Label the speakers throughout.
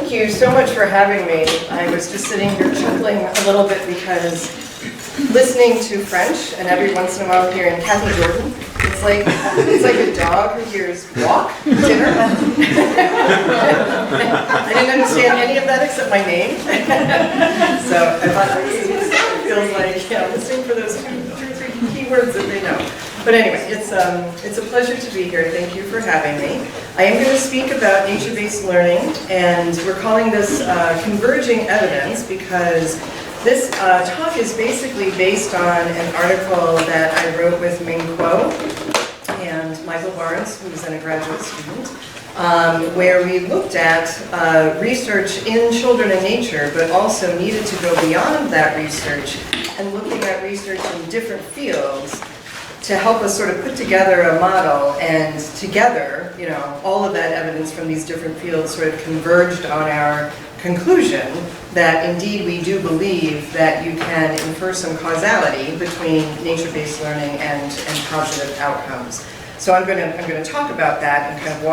Speaker 1: Thank you so much for having me. I was just sitting here chuckling a little bit because listening to French and every once in a while hearing Cathy Jordan, it's like a dog who hears walk, dinner. I didn't understand any of that except my name. So I thought it feels like listening for those two or three key words that they know. But anyway, it's a pleasure to be here. Thank you for having me. I am going to speak about nature-based learning, and we're calling this Converging Evidence because this talk is basically based on an article that I wrote with Ming Kuo and Michael Barnes, who was then a graduate student, where we looked at research in children and nature, but also needed to go beyond that research and looking at research in different fields to help us sort of put together a model, and together, all of that evidence from these different fields sort of converged on our conclusion that indeed we do believe that you can infer some causality between nature-based learning and positive outcomes. So I'm going to talk about that and kind of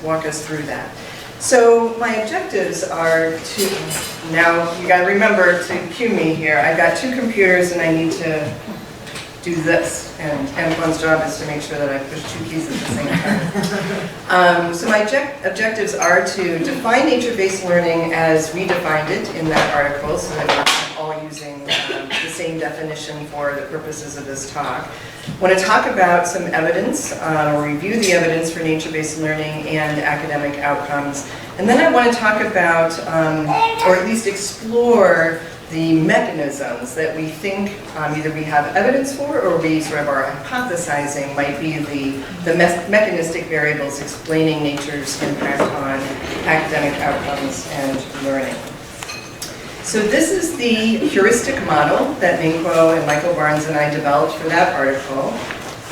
Speaker 1: walk us through that. So my objectives are to, now you got to remember to cue me here. I've got two computers and I need to do this, and Antoine's job is to make sure that I push two keys at the same time. So my objectives are to define nature-based learning as we defined it in that article, so that we're all using the same definition for the purposes of this talk. I want to talk about some evidence, or review the evidence for nature-based learning and academic outcomes. And then I want to talk about, or at least explore, the mechanisms that we think either we have evidence for or we sort of are hypothesizing might be the mechanistic variables explaining nature's impact on academic outcomes and learning. So this is the heuristic model that Ming Kuo and Michael Barnes and I developed for that article.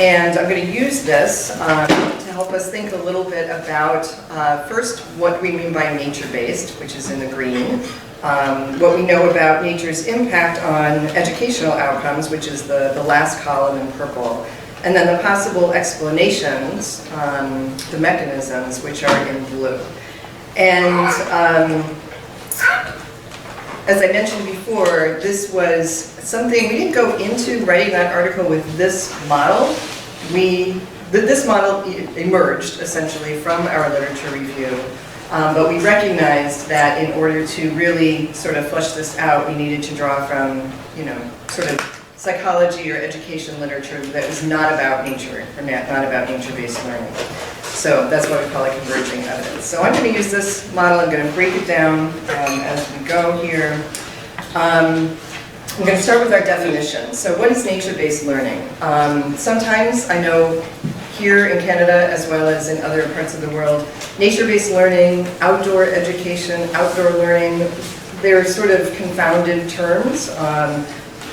Speaker 1: And I'm going to use this to help us think a little bit about, first, what we mean by nature-based, which is in the green, what we know about nature's impact on educational outcomes, which is the last column in purple, and then the possible explanations, the mechanisms, which are in blue. And as I mentioned before, this was something, we didn't go into writing that article with this model. This model emerged essentially from our literature review. But we recognized that in order to really sort of flesh this out, we needed to draw from, sort of psychology or education literature that was not about nature, or not about nature-based learning. So that's what we call a converging evidence. So I'm going to use this model. I'm going to break it down as we go here. I'm going to start with our definition. So what is nature-based learning? Sometimes I know here in Canada, as well as in other parts of the world, nature-based learning, outdoor education, outdoor learning, they're sort of confounded terms.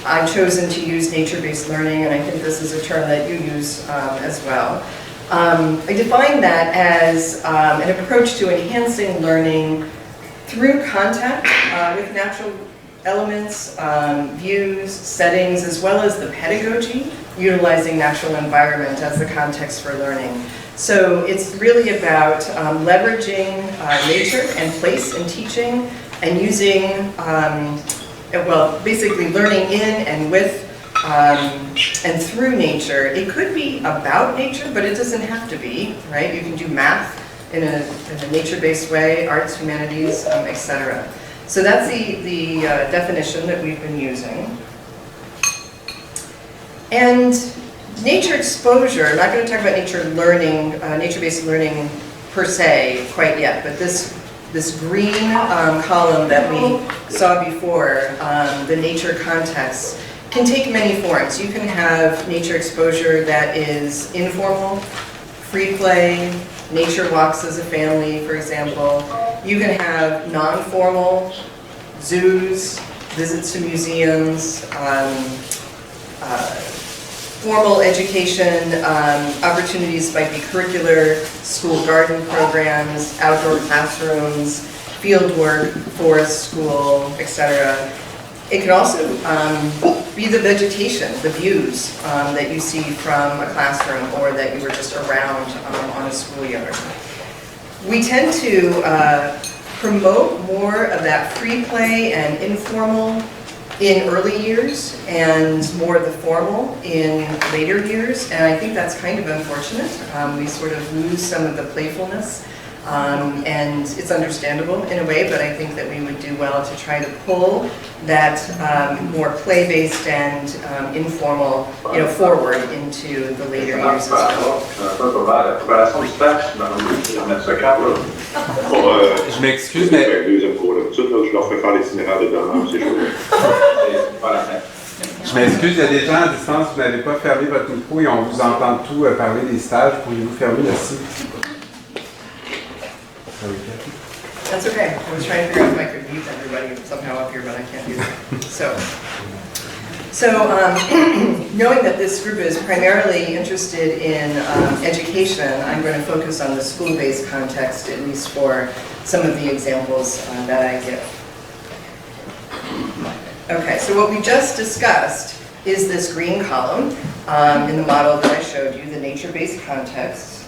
Speaker 1: I've chosen to use nature-based learning, and I think this is a term that you use as well. I define that as an approach to enhancing learning through contact with natural elements, views, settings, as well as the pedagogy, utilizing natural environment as the context for learning. So it's really about leveraging nature and place in teaching, and using, basically learning in and with and through nature. It could be about nature, but it doesn't have to be, right? You can do math in a nature-based way, arts, humanities, etc. So that's the definition that we've been using. And nature exposure, I'm not going to talk about nature learning, nature-based learning per se quite yet, but this green column that we saw before, the nature context, can take many forms. You can have nature exposure that is informal, free play, nature walks as a family, for example. You can have non-formal, zoos, visits to museums, formal education, opportunities might be curricular, school garden programs, outdoor classrooms, field work, forest, school, etc. It can also be the vegetation, the views that you see from a classroom or that you were just around on a schoolyard. We tend to promote more of that free play and informal in early years and more of the formal in later years, and I think that's kind of unfortunate. We sort of lose some of the playfulness, and it's understandable in a way, but I think that we would do well to try to pull that more play-based and informal, forward into the later years as well.
Speaker 2: Je m'excuse, mais... Je m'excuse, il y a des gens à distance, vous n'avez pas fermé votre micro et on vous entend tout parler des stages. Pourriez-vous fermer le site? Sorry, Cathy.
Speaker 1: That's okay. I was trying to figure out if I could mute everybody somehow up here, but I can't do that. So knowing that this group is primarily interested in education, I'm going to focus on the school-based context, at least for some of the examples that I give. Okay, so what we just discussed is this green column in the model that I showed you, the nature-based context.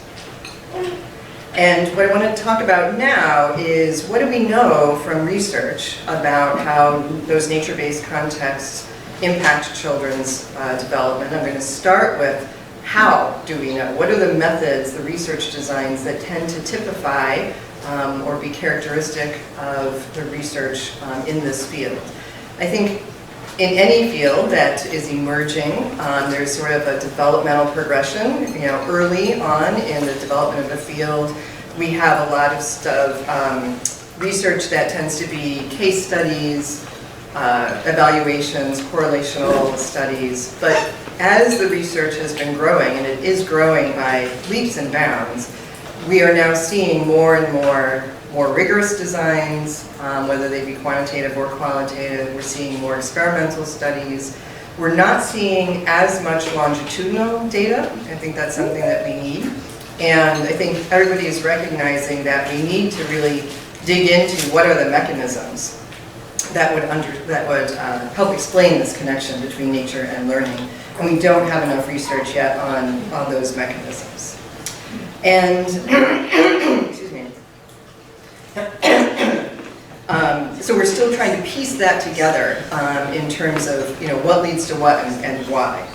Speaker 1: And what I want to talk about now is what do we know from research about how those nature-based contexts impact children's development. I'm going to start with how do we know? What are the methods, the research designs that tend to typify or be characteristic of the research in this field? I think in any field that is emerging, there's sort of a developmental progression. Early on in the development of a field, we have a lot of research that tends to be case studies, evaluations, correlational studies. But as the research has been growing, and it is growing by leaps and bounds, we are now seeing more and more rigorous designs, whether they be quantitative or qualitative. We're seeing more experimental studies. We're not seeing as much longitudinal data. I think that's something that we need. And I think everybody is recognizing that we need to really dig into what are the mechanisms that would help explain this connection between nature and learning. And we don't have enough research yet on those mechanisms. And, excuse me. So we're still trying to piece that together in terms of what leads to what and why.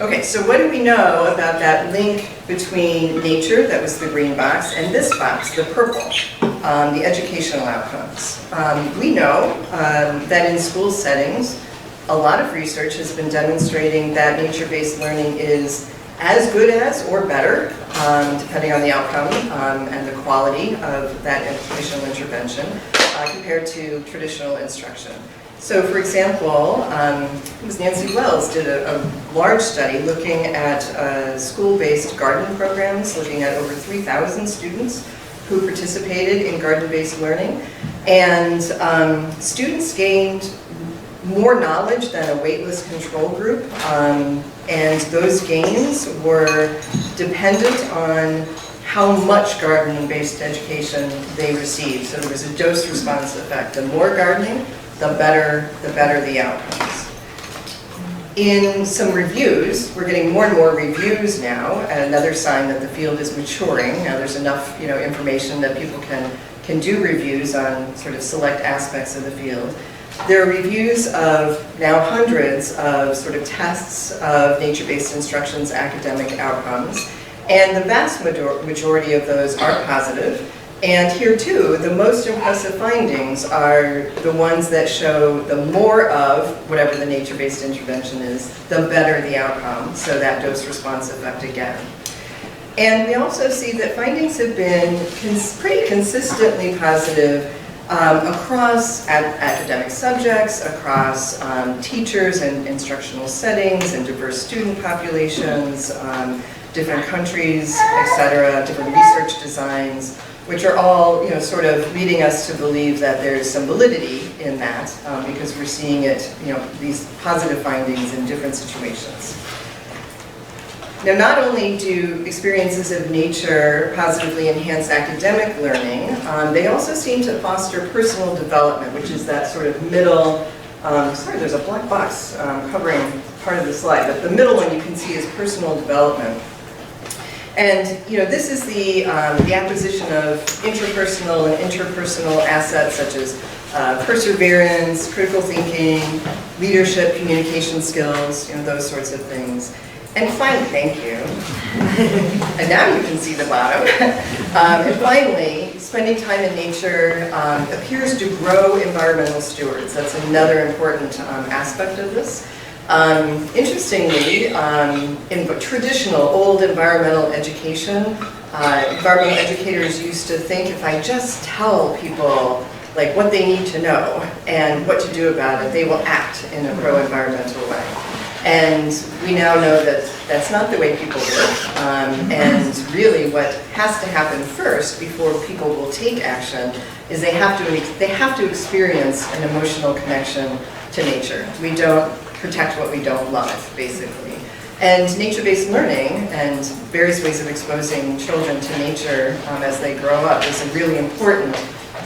Speaker 1: Okay, so what do we know about that link between nature, that was the green box, and this box, the purple, the educational outcomes? We know that in school settings, a lot of research has been demonstrating that nature-based learning is as good as or better, depending on the outcome and the quality of that educational intervention, compared to traditional instruction. So for example, it was Nancy Wells did a large study looking at school-based garden programs, looking at over 3,000 students who participated in garden-based learning. And students gained more knowledge than a waitlist control group, and those gains were dependent on how much gardening-based education they received. So there was a dose-response effect. The more gardening, the better the outcomes. In some reviews, we're getting more and more reviews now, and another sign that the field is maturing. Now there's enough information that people can do reviews on sort of select aspects of the field. There are reviews of now hundreds of sort of tests of nature-based instruction's academic outcomes, and the vast majority of those are positive. And here too, the most impressive findings are the ones that show the more of whatever the nature-based intervention is, the better the outcome, so that dose-response effect again. And we also see that findings have been pretty consistently positive across academic subjects, across teachers and instructional settings and diverse student populations, different countries, etc., different research designs, which are all sort of leading us to believe that there's some validity in that because we're seeing it, these positive findings in different situations. Now, not only do experiences of nature positively enhance academic learning, they also seem to foster personal development, which is that sort of middle, sorry, there's a black box covering part of the slide, but the middle one you can see is personal development. And this is the acquisition of interpersonal and interpersonal assets such as perseverance, critical thinking, leadership, communication skills, those sorts of things. And finally, thank you. And now you can see the bottom. And finally, spending time in nature appears to grow environmental stewards. That's another important aspect of this. Interestingly, in traditional old environmental education, environmental educators used to think if I just tell people like what they need to know and what to do about it, they will act in a pro-environmental way. And we now know that that's not the way people work. And really what has to happen first before people will take action is they have to experience an emotional connection to nature. We don't protect what we don't love, basically. And nature-based learning and various ways of exposing children to nature as they grow up is a really important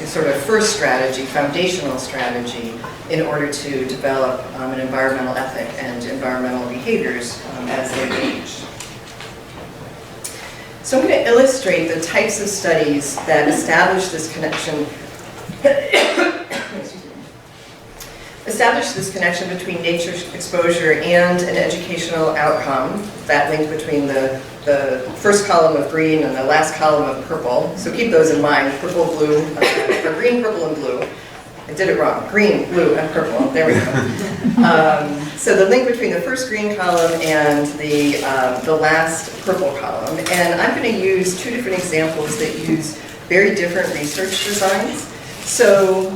Speaker 1: sort of first strategy, foundational strategy, in order to develop an environmental ethic and environmental behaviors as they age. So I'm going to illustrate the types of studies that establish this connection between nature exposure and an educational outcome, that link between the first column of green and the last column of purple. So keep those in mind, purple, blue, or green, purple, and blue. I did it wrong, green, blue, and purple, there we go. So the link between the first green column and the last purple column. And I'm going to use two different examples that use very different research designs. So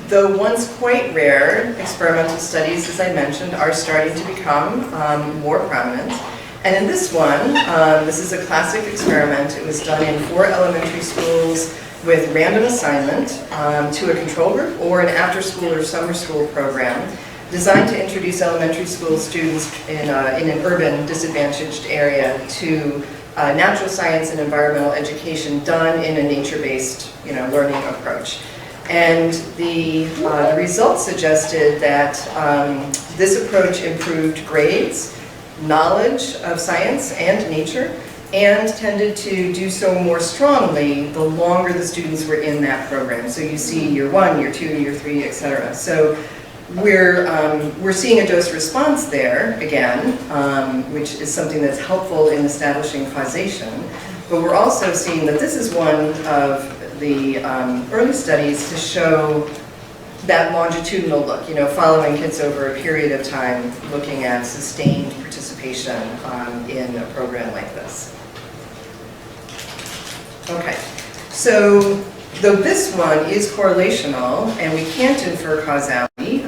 Speaker 1: though once quite rare, experimental studies, as I mentioned, are starting to become more prominent. And in this one, this is a classic experiment. It was done in 4 elementary schools with random assignment to a control group or an after-school or summer school program designed to introduce elementary school students in an urban disadvantaged area to natural science and environmental education done in a nature-based learning approach. And the results suggested that this approach improved grades, knowledge of science and nature, and tended to do so more strongly the longer the students were in that program. So you see year 1, year 2, year 3, etc. So we're seeing a dose response there again, which is something that's helpful in establishing causation. But we're also seeing that this is one of the early studies to show that longitudinal look, following kids over a period of time, looking at sustained participation in a program like this. Okay, so though this one is correlational and we can't infer causality,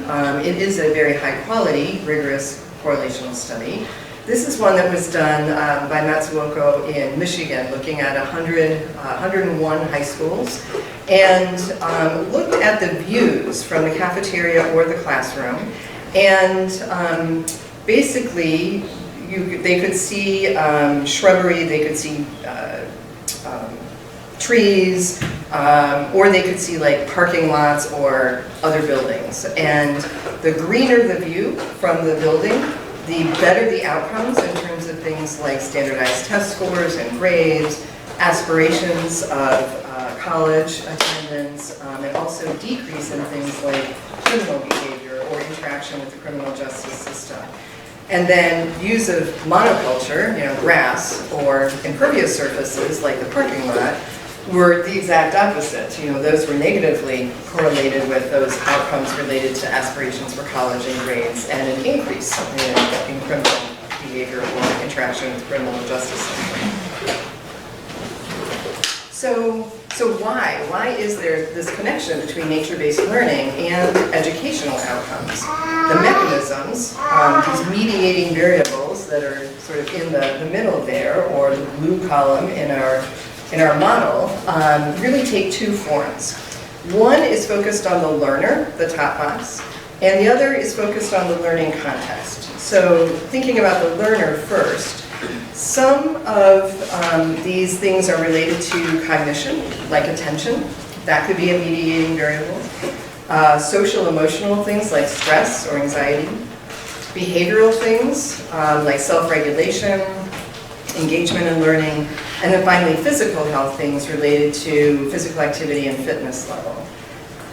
Speaker 1: it is a very high quality, rigorous correlational study. This is one that was done by Matsuoko in Michigan, looking at 101 high schools, and looked at the views from the cafeteria or the classroom. And basically, they could see shrubbery, they could see trees, or they could see like parking lots or other buildings. And the greener the view from the building, the better the outcomes in terms of things like standardized test scores and grades, aspirations of college attendance, and also decrease in things like criminal behavior or interaction with the criminal justice system. And then views of monoculture, grass, or impervious surfaces like the parking lot, were the exact opposite. Those were negatively correlated with those outcomes related to aspirations for college and grades, and an increase in criminal behavior or interaction with the criminal justice system. So why? Why is there this connection between nature-based learning and educational outcomes? The mechanisms, these mediating variables that are sort of in the middle there, or the blue column in our model, really take two forms. One is focused on the learner, the top box, and the other is focused on the learning context. So thinking about the learner first, some of these things are related to cognition, like attention. That could be a mediating variable. Social emotional things like stress or anxiety. Behavioral things like self-regulation, engagement in learning, and then finally physical health things related to physical activity and fitness level.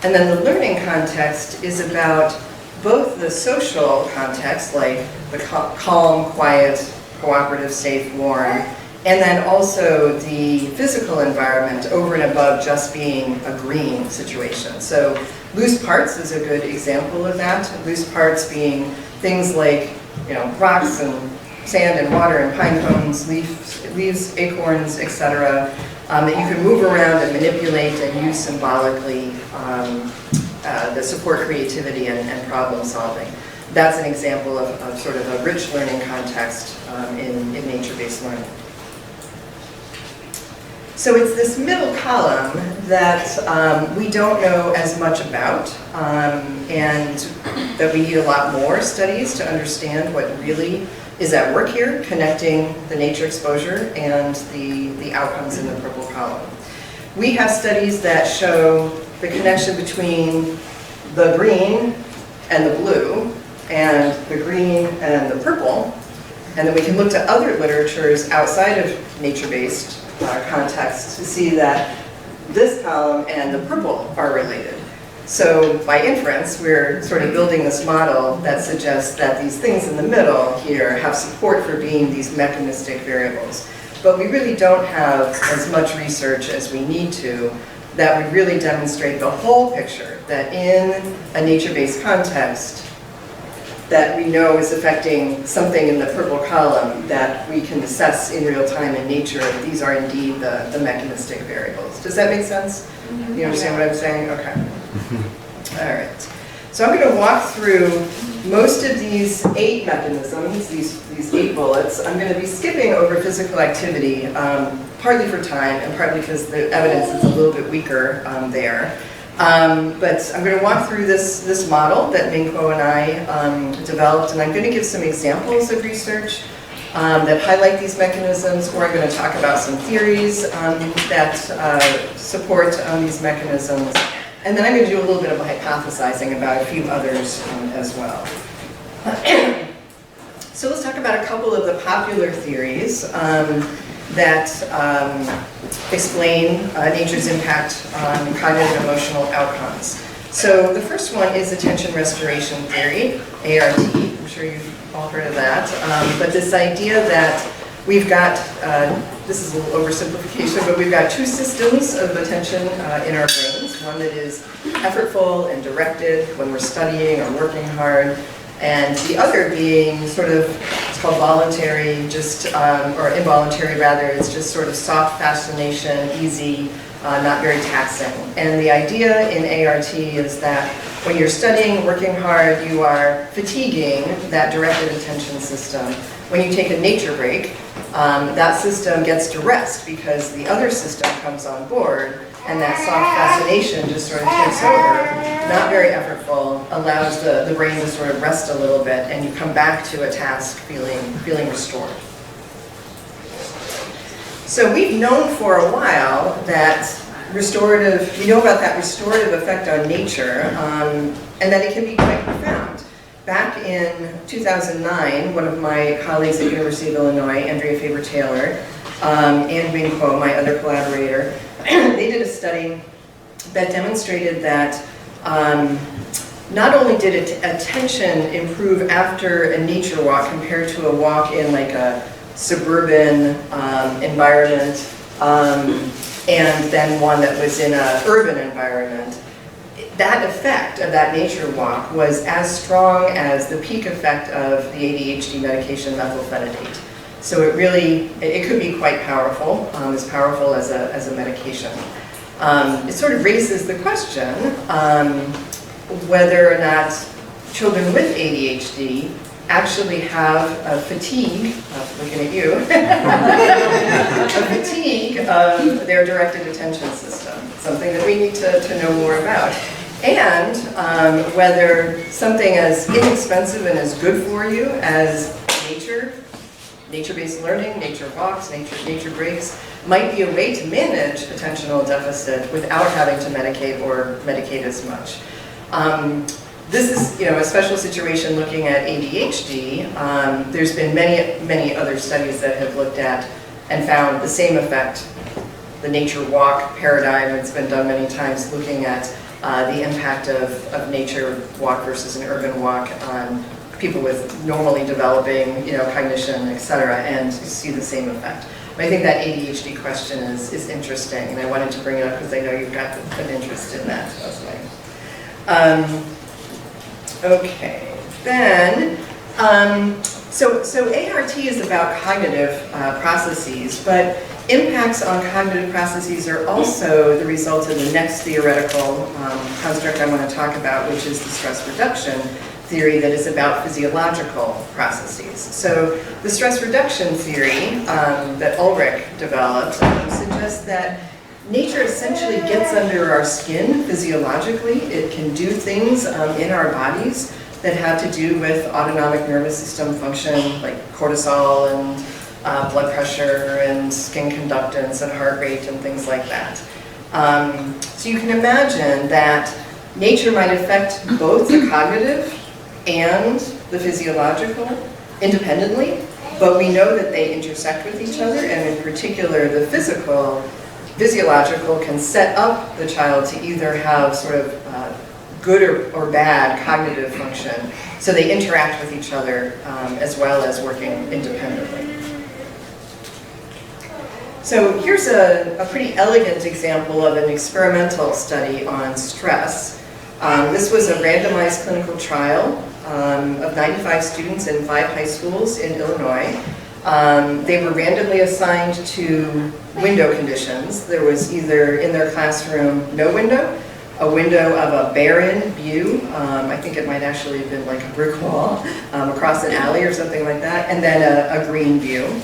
Speaker 1: And then the learning context is about both the social context, like the calm, quiet, cooperative, safe, warm, and then also the physical environment over and above just being a green situation. So loose parts is a good example of that. Loose parts being things like, rocks and sand and water and pine cones, leaves, acorns, etc., that you can move around and manipulate and use symbolically that support creativity and problem solving. That's an example of sort of a rich learning context in nature-based learning. So it's this middle column that we don't know as much about, and that we need a lot more studies to understand what really is at work here, connecting the nature exposure and the outcomes in the purple column. We have studies that show the connection between the green and the blue, and the green and the purple, and then we can look to other literatures outside of nature-based context to see that this column and the purple are related. So by inference, we're sort of building this model that suggests that these things in the middle here have support for being these mechanistic variables. But we really don't have as much research as we need to that would really demonstrate the whole picture, that in a nature-based context, that we know is affecting something in the purple column that we can assess in real time in nature. These are indeed the mechanistic variables. Does that make sense? You understand what I'm saying? Okay. All right. So I'm going to walk through most of these 8 mechanisms, these 8 bullets. I'm going to be skipping over physical activity, partly for time and partly because the evidence is a little bit weaker there. But I'm going to walk through this model that Ming-Kuo and I developed, and I'm going to give some examples of research that highlight these mechanisms, or I'm going to talk about some theories that support these mechanisms. And then I'm going to do a little bit of hypothesizing about a few others as well. So let's talk about a couple of the popular theories that explain nature's impact on cognitive and emotional outcomes. So the first one is attention restoration theory, ART. I'm sure you've all heard of that. But this idea that we've got, this is a little oversimplification, but we've got 2 systems of attention in our brains. One that is effortful and directed when we're studying or working hard, and the other being sort of, it's called voluntary, or involuntary rather, it's just sort of soft fascination, easy, not very taxing. And the idea in ART is that when you're studying, working hard, you are fatiguing that directed attention system. When you take a nature break, that system gets to rest because the other system comes on board, and that soft fascination just sort of takes over, not very effortful, allows the brain to sort of rest a little bit, and you come back to a task feeling restored. So we've known for a while that we know about that restorative effect on nature, and that it can be quite profound. Back in 2009, one of my colleagues at University of Illinois, Andrea Faber-Taylor, and Ming-Kuo, my other collaborator, they did a study that demonstrated that not only did attention improve after a nature walk compared to a walk in like a suburban environment, and then one that was in an urban environment, that effect of that nature walk was as strong as the peak effect of the ADHD medication methylphenidate. So it could be quite powerful, as powerful as a medication. It sort of raises the question whether or not children with ADHD actually have a fatigue, looking at you, a fatigue of their directed attention system, something that we need to know more about. And whether something as inexpensive and as good for you as nature-based learning, nature walks, nature breaks, might be a way to manage attentional deficit without having to medicate or medicate as much. this is, a special situation looking at ADHD. There's been many other studies that have looked at and found the same effect. The nature walk paradigm, it's been done many times, looking at the impact of nature walk versus an urban walk on people with normally developing, cognition, et cetera, and you see the same effect. But I think that ADHD question is interesting, and I wanted to bring it up because I know you've got an interest in that. Okay, then, so ART is about cognitive processes, but impacts on cognitive processes are also the result of the next theoretical construct I want to talk about, which is the stress reduction theory that is about physiological processes. So the stress reduction theory that Ulrich developed suggests that nature essentially gets under our skin physiologically. It can do things in our bodies that have to do with autonomic nervous system function, like cortisol and blood pressure and skin conductance and heart rate and things like that. So you can imagine that nature might affect both the cognitive and the physiological independently, but we know that they intersect with each other, and in particular the physiological can set up the child to either have sort of good or bad cognitive function, so they interact with each other as well as working independently. So here's a pretty elegant example of an experimental study on stress. This was a randomized clinical trial of 95 students in 5 high schools in Illinois. They were randomly assigned to window conditions. There was either in their classroom no window, a window of a barren view, I think it might actually have been like a brick wall across an alley or something like that, and then a green view.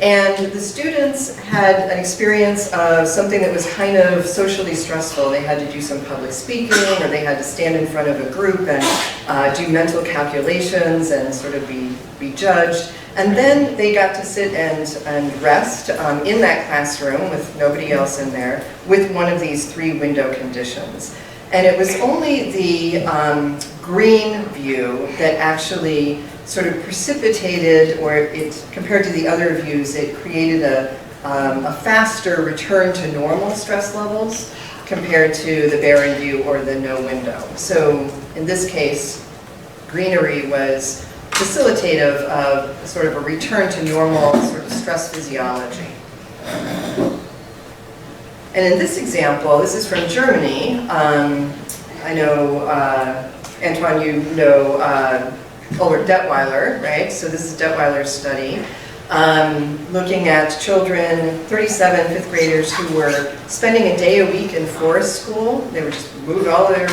Speaker 1: And the students had an experience of something that was kind of socially stressful. They had to do some public speaking, or they had to stand in front of a group and do mental calculations and sort of be judged. And then they got to sit and rest in that classroom with nobody else in there with one of these 3 window conditions. And it was only the green view that actually sort of precipitated, or it, compared to the other views, it created a faster return to normal stress levels compared to the barren view or the no window. So in this case, greenery was facilitative of sort of a return to normal sort of stress physiology. And in this example, this is from Germany. I know, Antoine, you know Ulrich Detweiler, right? So this is Detweiler's study, looking at children, 37 fifth graders who were spending a day a week in forest school. They were just moved all their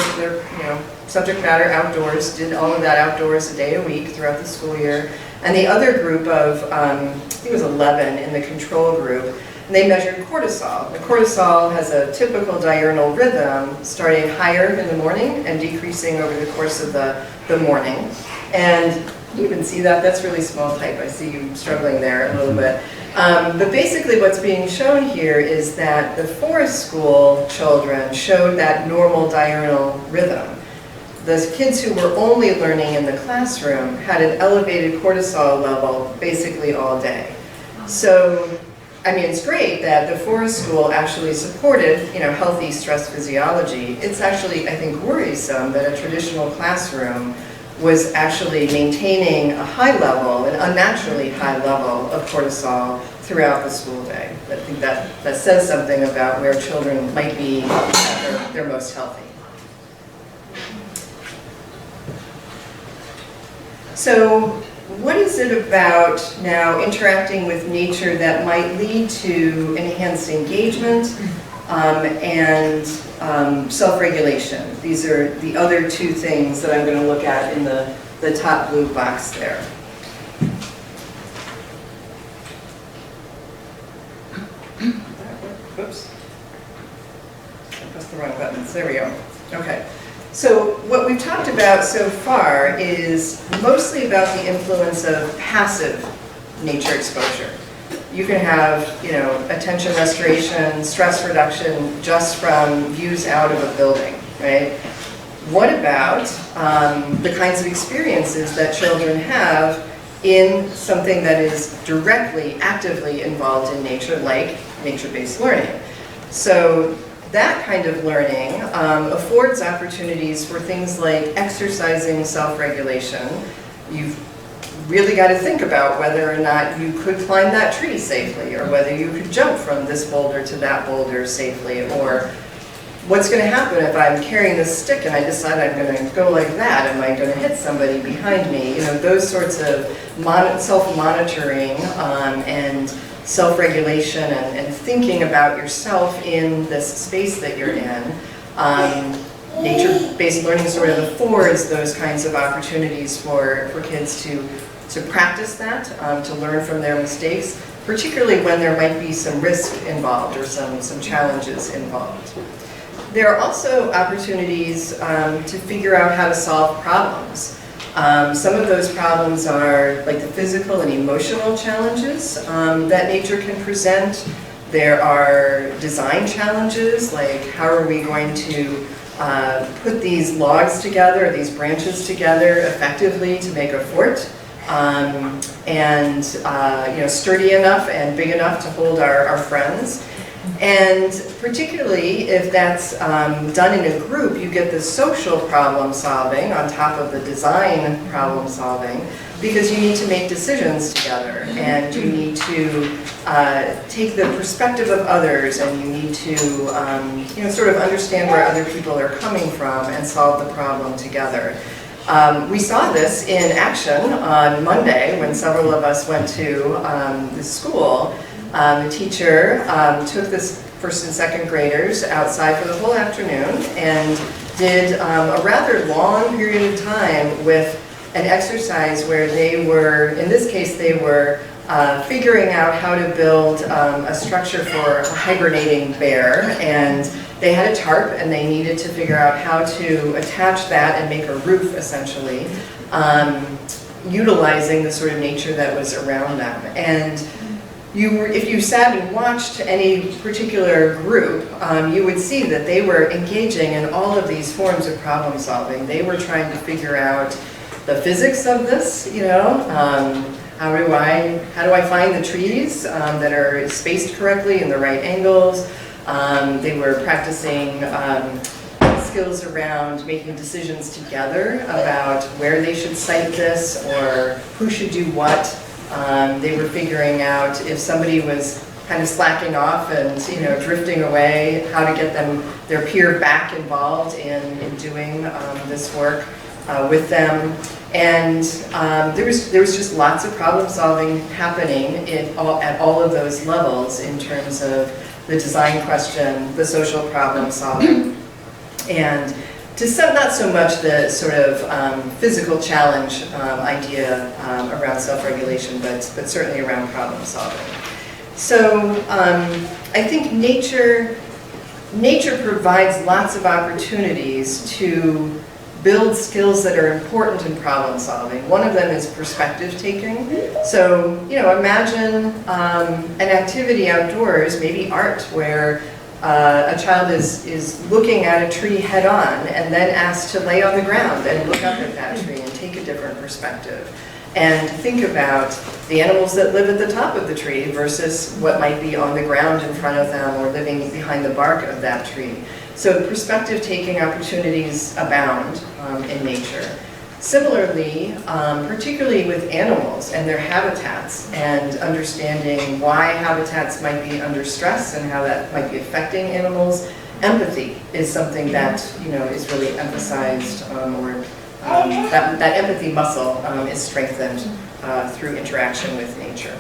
Speaker 1: subject matter outdoors, did all of that outdoors a day a week throughout the school year. And the other group of, I think it was 11 in the control group, and they measured cortisol. The cortisol has a typical diurnal rhythm, starting higher in the morning and decreasing over the course of the morning. And you can see that, that's really small type. I see you struggling there a little bit. But basically what's being shown here is that the forest school children showed that normal diurnal rhythm. The kids who were only learning in the classroom had an elevated cortisol level basically all day. So, I mean, it's great that the forest school actually supported, healthy stress physiology. It's actually, I think, worrisome that a traditional classroom was actually maintaining a high level, an unnaturally high level of cortisol throughout the school day. I think that says something about where children might be at their most healthy. So what is it about now interacting with nature that might lead to enhanced engagement and self-regulation? These are the other 2 things that I'm going to look at in the top blue box there. Oops. I pressed the wrong buttons. There we go. Okay. So what we've talked about so far is mostly about the influence of passive nature exposure. You can have, attention restoration, stress reduction just from views out of a building, right? what about the kinds of experiences that children have in something that is directly, actively involved in nature, like nature-based learning? So that kind of learning affords opportunities for things like exercising self-regulation. You've really got to think about whether or not you could climb that tree safely, or whether you could jump from this boulder to that boulder safely, or what's going to happen if I'm carrying this stick and I decide I'm going to go like that? Am I going to hit somebody behind me? You know, those sorts of self-monitoring and self-regulation and thinking about yourself in this space that you're in. Nature-based learning sort of affords those kinds of opportunities for kids to practice that, to learn from their mistakes, particularly when there might be some risk involved or some challenges involved. There are also opportunities to figure out how to solve problems. Some of those problems are like the physical and emotional challenges that nature can present. There are design challenges, like how are we going to put these logs together, these branches together effectively to make a fort, and sturdy enough and big enough to hold our friends. And particularly if that's done in a group, you get the social problem solving on top of the design problem solving, because you need to make decisions together, and you need to take the perspective of others, and you need to sort of understand where other people are coming from and solve the problem together. We saw this in action on Monday when several of us went to the school. The teacher took this first and second graders outside for the whole afternoon and did a rather long period of time with an exercise where they were, in this case, they were figuring out how to build a structure for a hibernating bear, and they had a tarp and they needed to figure out how to attach that and make a roof, essentially, utilizing the sort of nature that was around them. And if you sat and watched any particular group, you would see that they were engaging in all of these forms of problem solving. They were trying to figure out the physics of this, how do I find the trees that are spaced correctly in the right angles. They were practicing skills around making decisions together about where they should site this or who should do what. They were figuring out if somebody was kind of slacking off and drifting away, how to get their peer back involved in doing this work with them. And there was just lots of problem solving happening at all of those levels in terms of the design question, the social problem solving, and not so much the sort of physical challenge idea around self-regulation, but certainly around problem solving. So I think nature provides lots of opportunities to build skills that are important in problem solving. One of them is perspective taking. So, imagine an activity outdoors, maybe art, where a child is looking at a tree head on and then asked to lay on the ground and look up at that tree and take a different perspective. And think about the animals that live at the top of the tree versus what might be on the ground in front of them or living behind the bark of that tree. So perspective-taking opportunities abound in nature. Similarly, particularly with animals and their habitats, and understanding why habitats might be under stress and how that might be affecting animals, empathy is something that is really emphasized, that empathy muscle is strengthened through interaction with nature.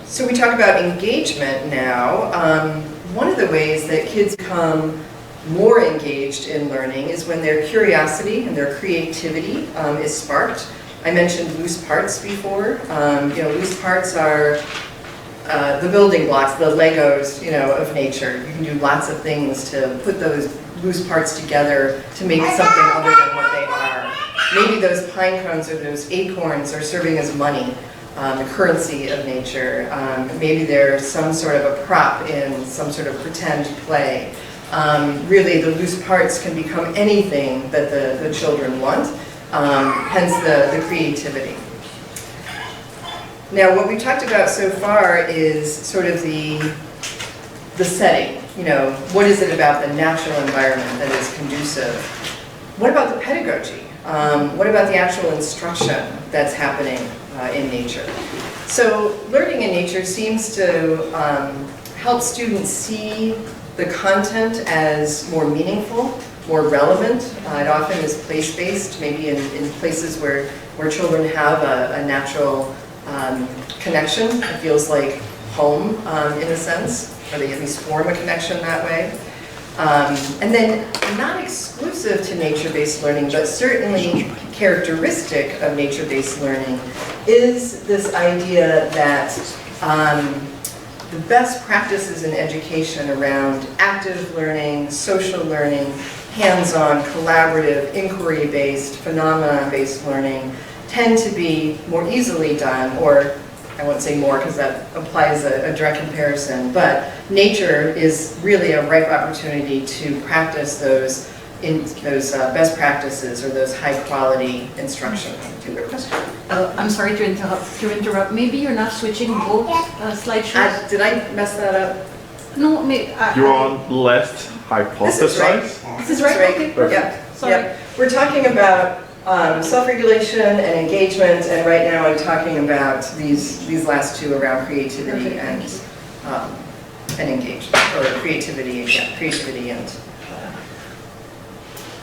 Speaker 1: So we talk about engagement now. One of the ways that kids become more engaged in learning is when their curiosity and their creativity is sparked. I mentioned loose parts before. Loose parts are the building blocks, the Legos, of nature. You can do lots of things to put those loose parts together to make something other than what they are. Maybe those pine cones or those acorns are serving as money, the currency of nature. Maybe they're some sort of a prop in some sort of pretend play. Really, the loose parts can become anything that the children want, hence the creativity. Now, what we've talked about so far is sort of the setting. You know, what is it about the natural environment that is conducive? What about the pedagogy? What about the actual instruction that's happening in nature? So learning in nature seems to help students see the content as more meaningful, more relevant. It often is place-based, maybe in places where children have a natural connection. It feels like home in a sense, or they at least form a connection that way. And then not exclusive to nature-based learning, but certainly characteristic of nature-based learning is this idea that the best practices in education around active learning, social learning, hands-on, collaborative, inquiry-based, phenomena-based learning tend to be more easily done, or I won't say more because that applies a direct comparison, but nature is really a ripe opportunity to practice those best practices or those high-quality instruction. Do you have a question?
Speaker 3: I'm sorry to interrupt. Maybe you're not switching both slideshows?
Speaker 1: Did I mess that up?
Speaker 3: No,
Speaker 4: You're on left hypothesis.
Speaker 3: This is right? Okay, perfect.
Speaker 1: Yeah.
Speaker 3: Sorry.
Speaker 1: Yeah. We're talking about self-regulation and engagement, and right now I'm talking about these last two around creativity and engagement, or creativity and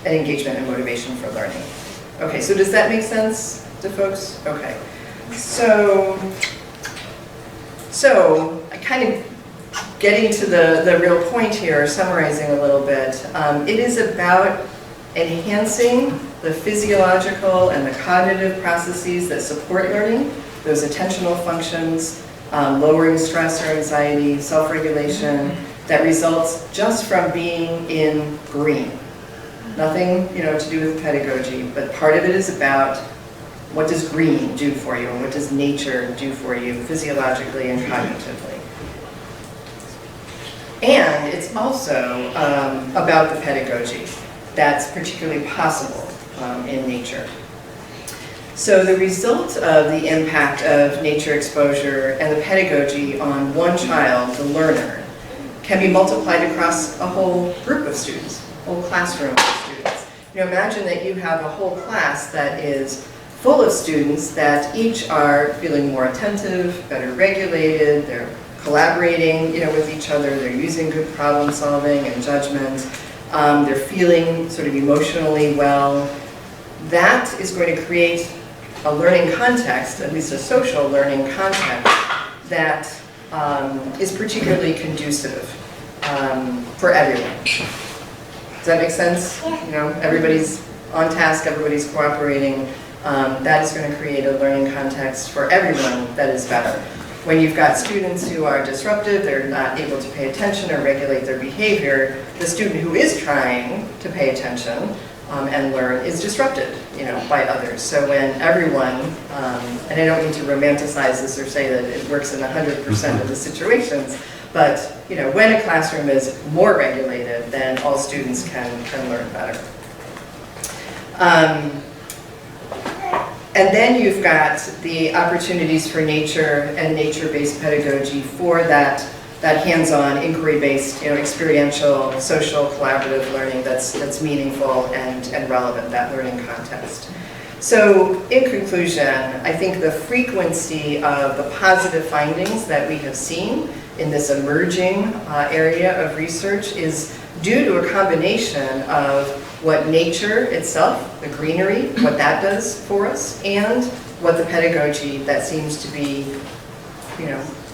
Speaker 1: engagement and motivation for learning. Okay, so does that make sense to folks? Okay, so I kind of getting to the real point here, summarizing a little bit, it is about enhancing the physiological and the cognitive processes that support learning, those attentional functions, lowering stress or anxiety, self-regulation, that results just from being in green. Nothing, to do with pedagogy, but part of it is about what does green do for you and what does nature do for you physiologically and cognitively. And it's also about the pedagogy that's particularly possible in nature. So the result of the impact of nature exposure and the pedagogy on one child, the learner, can be multiplied across a whole group of students, a whole classroom of students. Imagine that you have a whole class that is full of students that each are feeling more attentive, better regulated, they're collaborating, with each other, they're using good problem solving and judgment, they're feeling sort of emotionally well. That is going to create a learning context, at least a social learning context, that is particularly conducive for everyone. Does that make sense? Everybody's on task, everybody's cooperating. That is going to create a learning context for everyone that is better. When you've got students who are disruptive, they're not able to pay attention or regulate their behavior, the student who is trying to pay attention and learn is disrupted, by others. So when everyone, and I don't mean to romanticize this or say that it works in 100% of the situations, but when a classroom is more regulated, then all students can learn better. And then you've got the opportunities for nature and nature-based pedagogy for that hands-on, inquiry-based, experiential, social, collaborative learning that's meaningful and relevant, that learning context. So in conclusion, I think the frequency of the positive findings that we have seen in this emerging area of research is due to a combination of what nature itself, the greenery, what that does for us, and what the pedagogy that seems to be,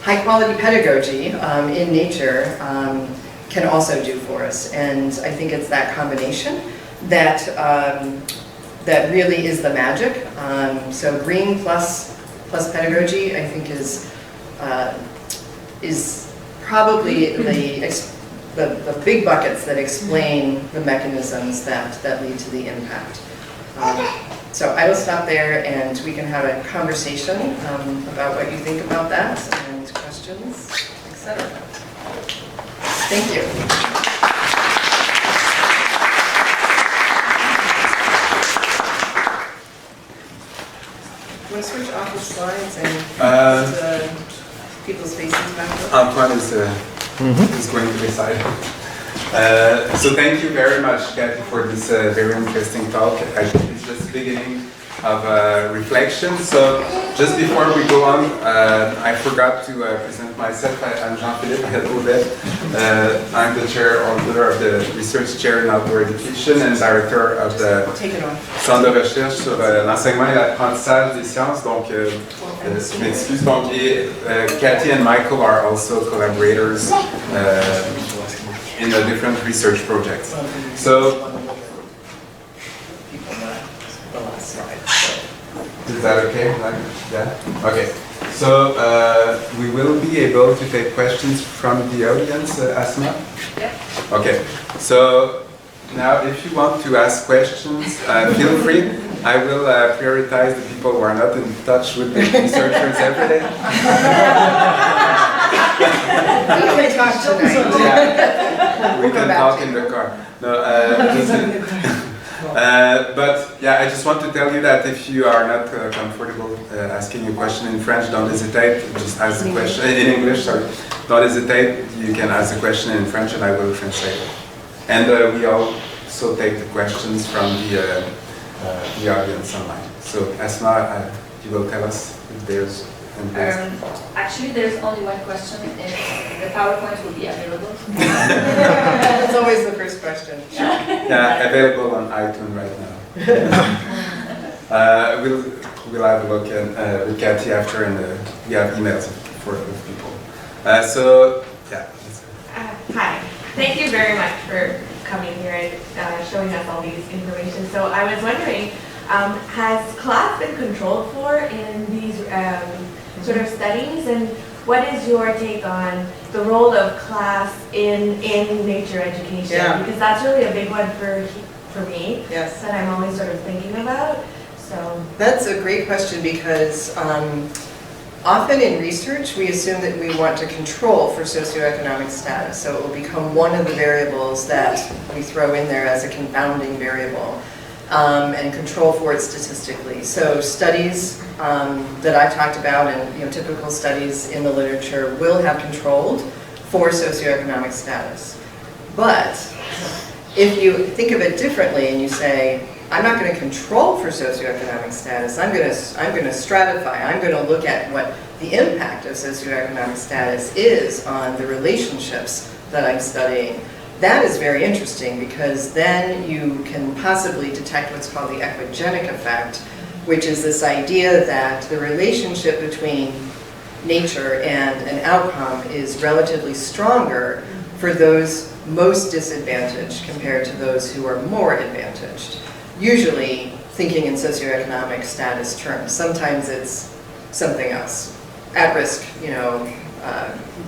Speaker 1: high quality pedagogy in nature can also do for us. And I think it's that combination that that really is the magic. So green plus pedagogy, I think, is probably the big buckets that explain the mechanisms that lead to the impact. So I will stop there and we can have a conversation about what you think about that and questions, etc. Thank you. people's faces back there.
Speaker 2: Antoine is going to decide. So thank you very much, Cathy, for this very interesting talk. I think it's just the beginning of reflection. So just before we go on, I forgot to present myself. I'm Jean-Philippe Haudet. I'm the holder of the Research Chair in Outdoor Education and Director of the Centre de recherche sur l'enseignement et l'apprentissage des sciences. Donc, je m'excuse. Donc, Cathy and Michael are also collaborators in the different research projects. So, is that okay? Yeah? Okay. So, we will be able to take questions from the audience, Asma?
Speaker 1: Yeah.
Speaker 2: Okay. So, now if you want to ask questions, feel free. I will prioritize the people who are not in touch with the researchers every day.
Speaker 1: We can talk tonight.
Speaker 2: Yeah. We can talk in the car. No, but yeah, I just want to tell you that if you are not comfortable asking a question in French, don't hesitate. Just ask the question in English. Sorry, don't hesitate. You can ask the question in French, and I will translate it. And we also take the questions from the audience online. So, Asma, you will tell us if there's.
Speaker 5: Actually, there's only one question: if the PowerPoint will be available.
Speaker 1: That's always the first question.
Speaker 2: Yeah, available on iTunes right now. We'll have a look with Cathy after, and we have emails for people. So, yeah.
Speaker 6: Hi. Thank you very much for coming here and showing us all these information. So I was wondering, has class been controlled for in these sort of studies, and what is your take on the role of class in nature education?
Speaker 1: Yeah.
Speaker 6: Because that's really a big one for me.
Speaker 1: Yes.
Speaker 6: That I'm always sort of thinking about. So
Speaker 1: That's a great question because often in research we assume that we want to control for socioeconomic status. So it will become one of the variables that we throw in there as a confounding variable. And control for it statistically. So studies that I talked about, and typical studies in the literature, will have controlled for socioeconomic status. But if you think of it differently and you say, I'm not going to control for socioeconomic status, I'm going to stratify, I'm going to look at what the impact of socioeconomic status is on the relationships that I'm studying. That is very interesting because then you can possibly detect what's called the echogenic effect, which is this idea that the relationship between nature and an outcome is relatively stronger for those most disadvantaged compared to those who are more advantaged. Usually thinking in socioeconomic status terms. Sometimes it's something else. At risk,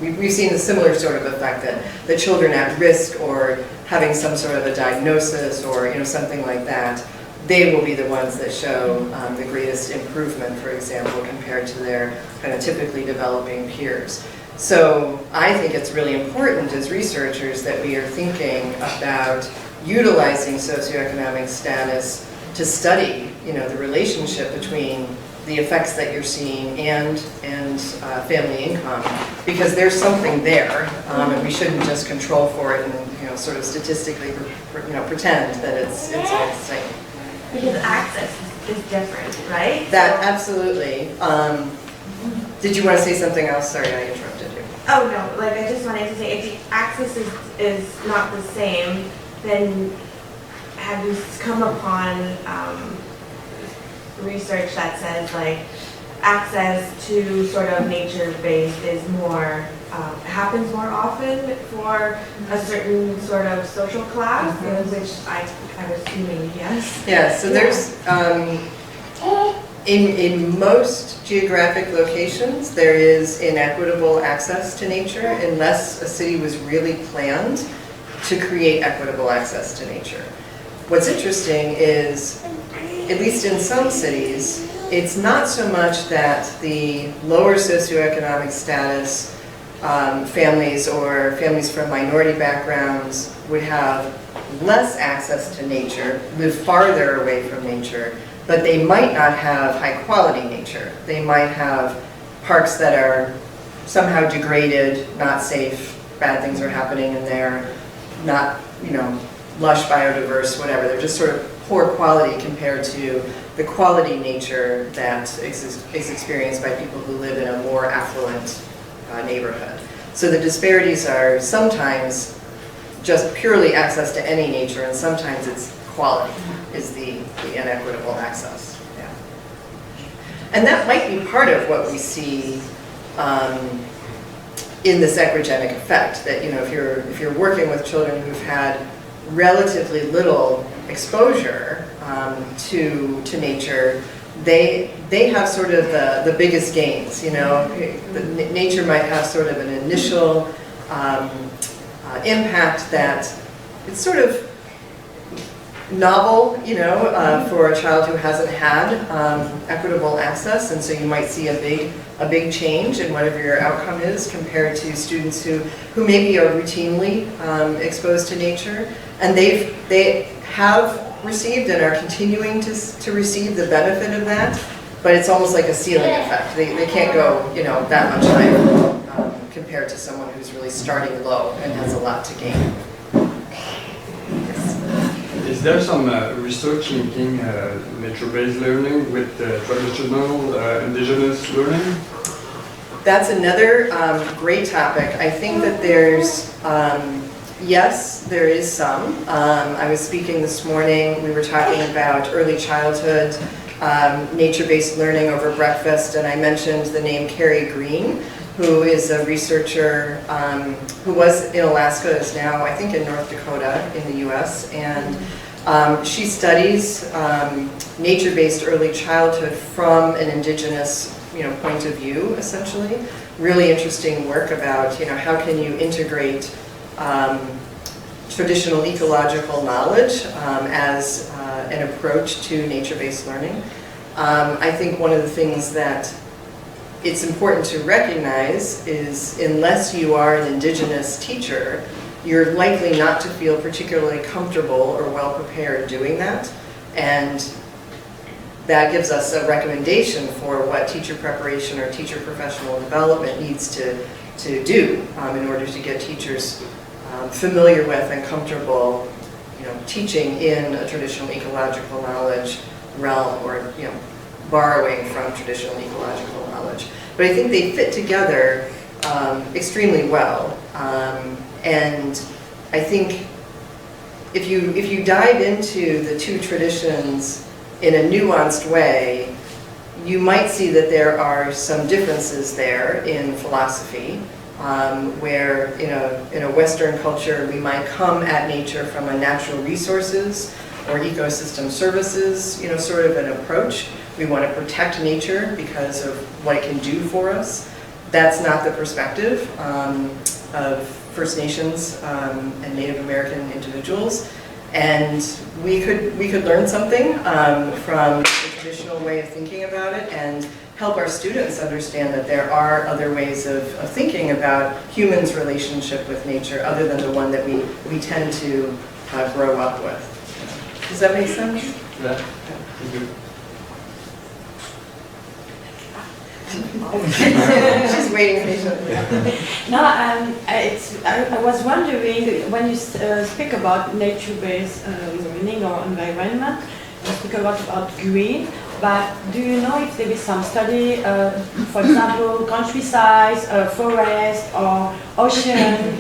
Speaker 1: we've seen a similar sort of effect that the children at risk or having some sort of a diagnosis or something like that, they will be the ones that show the greatest improvement, for example, compared to their kind of typically developing peers. So I think it's really important as researchers that we are thinking about utilizing socioeconomic status to study the relationship between the effects that you're seeing and family income, because there's something there, and we shouldn't just control for it and sort of statistically pretend that it's all the same.
Speaker 6: because access is different, right?
Speaker 1: That absolutely. Did you want to say something else? Sorry, I interrupted you.
Speaker 6: Oh no, like I just wanted to say, if the access is not the same, then have you come upon research that says like access to sort of nature-based is more, happens more often for a certain sort of social class, which I'm assuming yes.
Speaker 1: Yeah, so there's, in most geographic locations, there is inequitable access to nature unless a city was really planned to create equitable access to nature. What's interesting is, at least in some cities, it's not so much that the lower socioeconomic status families or families from minority backgrounds would have less access to nature, live farther away from nature, but they might not have high quality nature. They might have parks that are somehow degraded, not safe, bad things are happening in there, not, lush, biodiverse, whatever. They're just sort of poor quality compared to the quality nature that is experienced by people who live in a more affluent neighborhood. So the disparities are sometimes just purely access to any nature, and sometimes it's quality is the inequitable access. Yeah. And that might be part of what we see in this ecrogenic effect, that if you're working with children who've had relatively little exposure to nature, they have sort of the biggest gains. Nature might have sort of an initial impact that it's sort of novel, for a child who hasn't had equitable access, and so you might see a big change in whatever your outcome is compared to students who maybe are routinely exposed to nature, and they have received and are continuing to receive the benefit of that, but it's almost like a ceiling effect. They can't go, that much higher compared to someone who's really starting low and has a lot to gain.
Speaker 7: Is there some research linking nature-based learning with traditional indigenous learning?
Speaker 1: That's another great topic. I think that there's, yes, there is some. I was speaking this morning, we were talking about early childhood, nature-based learning over breakfast, and I mentioned the name Carrie Green, who is a researcher who was in Alaska, is now, I think, in North Dakota in the US, and she studies nature-based early childhood from an indigenous point of view, essentially. Really interesting work about how can you integrate traditional ecological knowledge as an approach to nature-based learning. I think one of the things that it's important to recognize is unless you are an indigenous teacher, you're likely not to feel particularly comfortable or well prepared doing that. And that gives us a recommendation for what teacher preparation or teacher professional development needs to do in order to get teachers familiar with and comfortable teaching in a traditional ecological knowledge realm, or borrowing from traditional ecological knowledge. But I think they fit together extremely well. And I think if you dive into the two traditions in a nuanced way, you might see that there are some differences there in philosophy, where in a Western culture we might come at nature from a natural resources or ecosystem services, sort of an approach. We want to protect nature because of what it can do for us. That's not the perspective of First Nations and Native American individuals. And we could learn something from the traditional way of thinking about it and help our students understand that there are other ways of thinking about humans' relationship with nature other than the one that we tend to grow up with. Does that make sense?
Speaker 7: Yeah. Thank you.
Speaker 1: She's waiting patiently.
Speaker 8: No, I was wondering, when you speak about nature-based learning or environment, you speak a lot about green, but do you know if there is some study, for example, countryside, forest, or ocean?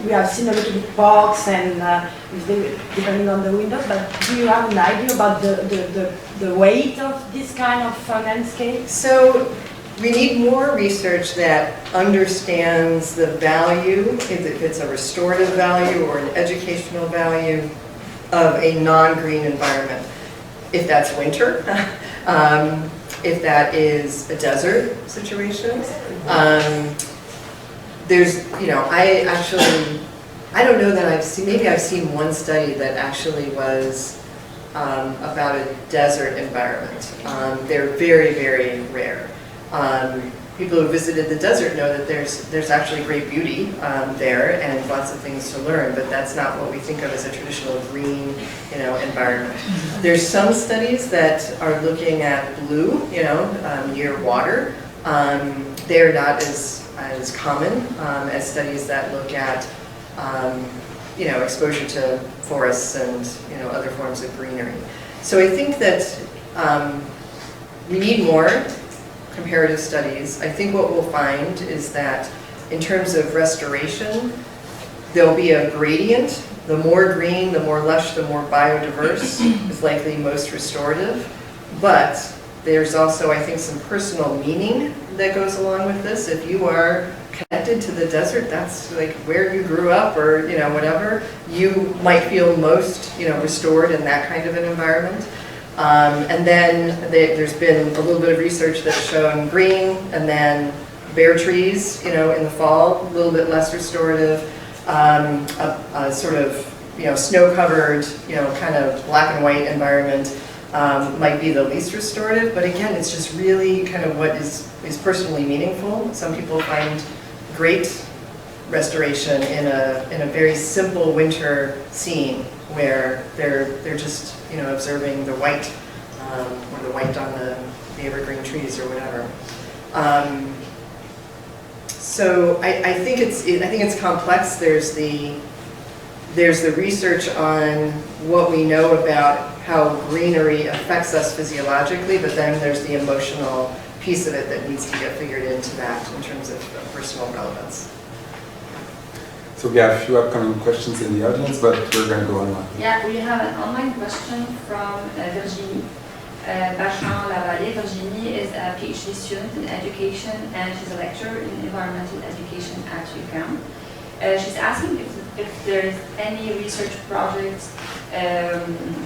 Speaker 8: We have seen a little bit parks and depending on the windows, but do you have an idea about the weight of this kind of landscape?
Speaker 1: So we need more research that understands the value, if it's a restorative value or an educational value of a non-green environment. If that's winter, if that is a desert situation. There's, I don't know that I've seen, maybe I've seen one study that actually was about a desert environment. They're very, very rare. People who visited the desert know that there's actually great beauty there and lots of things to learn, but that's not what we think of as a traditional green, environment. There's some studies that are looking at blue, near water. they're not as common as studies that look at exposure to forests and other forms of greenery. So I think that we need more comparative studies. I think what we'll find is that in terms of restoration, there'll be a gradient. The more green, the more lush, the more biodiverse is likely most restorative. But there's also, I think, some personal meaning that goes along with this. If you are connected to the desert, that's like where you grew up or whatever, you might feel most restored in that kind of an environment. And then there's been a little bit of research that's shown green and then bare trees in the fall, a little bit less restorative. A sort of snow-covered kind of black and white environment might be the least restorative, but again, it's just really kind of what is personally meaningful. Some people find great restoration in a very simple winter scene where they're just observing the white or the white on the evergreen trees or whatever. So I think it's complex. There's the research on what we know about how greenery affects us physiologically, but then there's the emotional piece of it that needs to get figured into that in terms of personal relevance.
Speaker 2: So we have a few upcoming questions in the audience, but we're going to go online.
Speaker 5: Yeah, we have an online question from Virginie. Bachelin-Lavallée. Virginie is a PhD student in education and she's a lecturer in environmental education at UQAM. She's asking if there's any research projects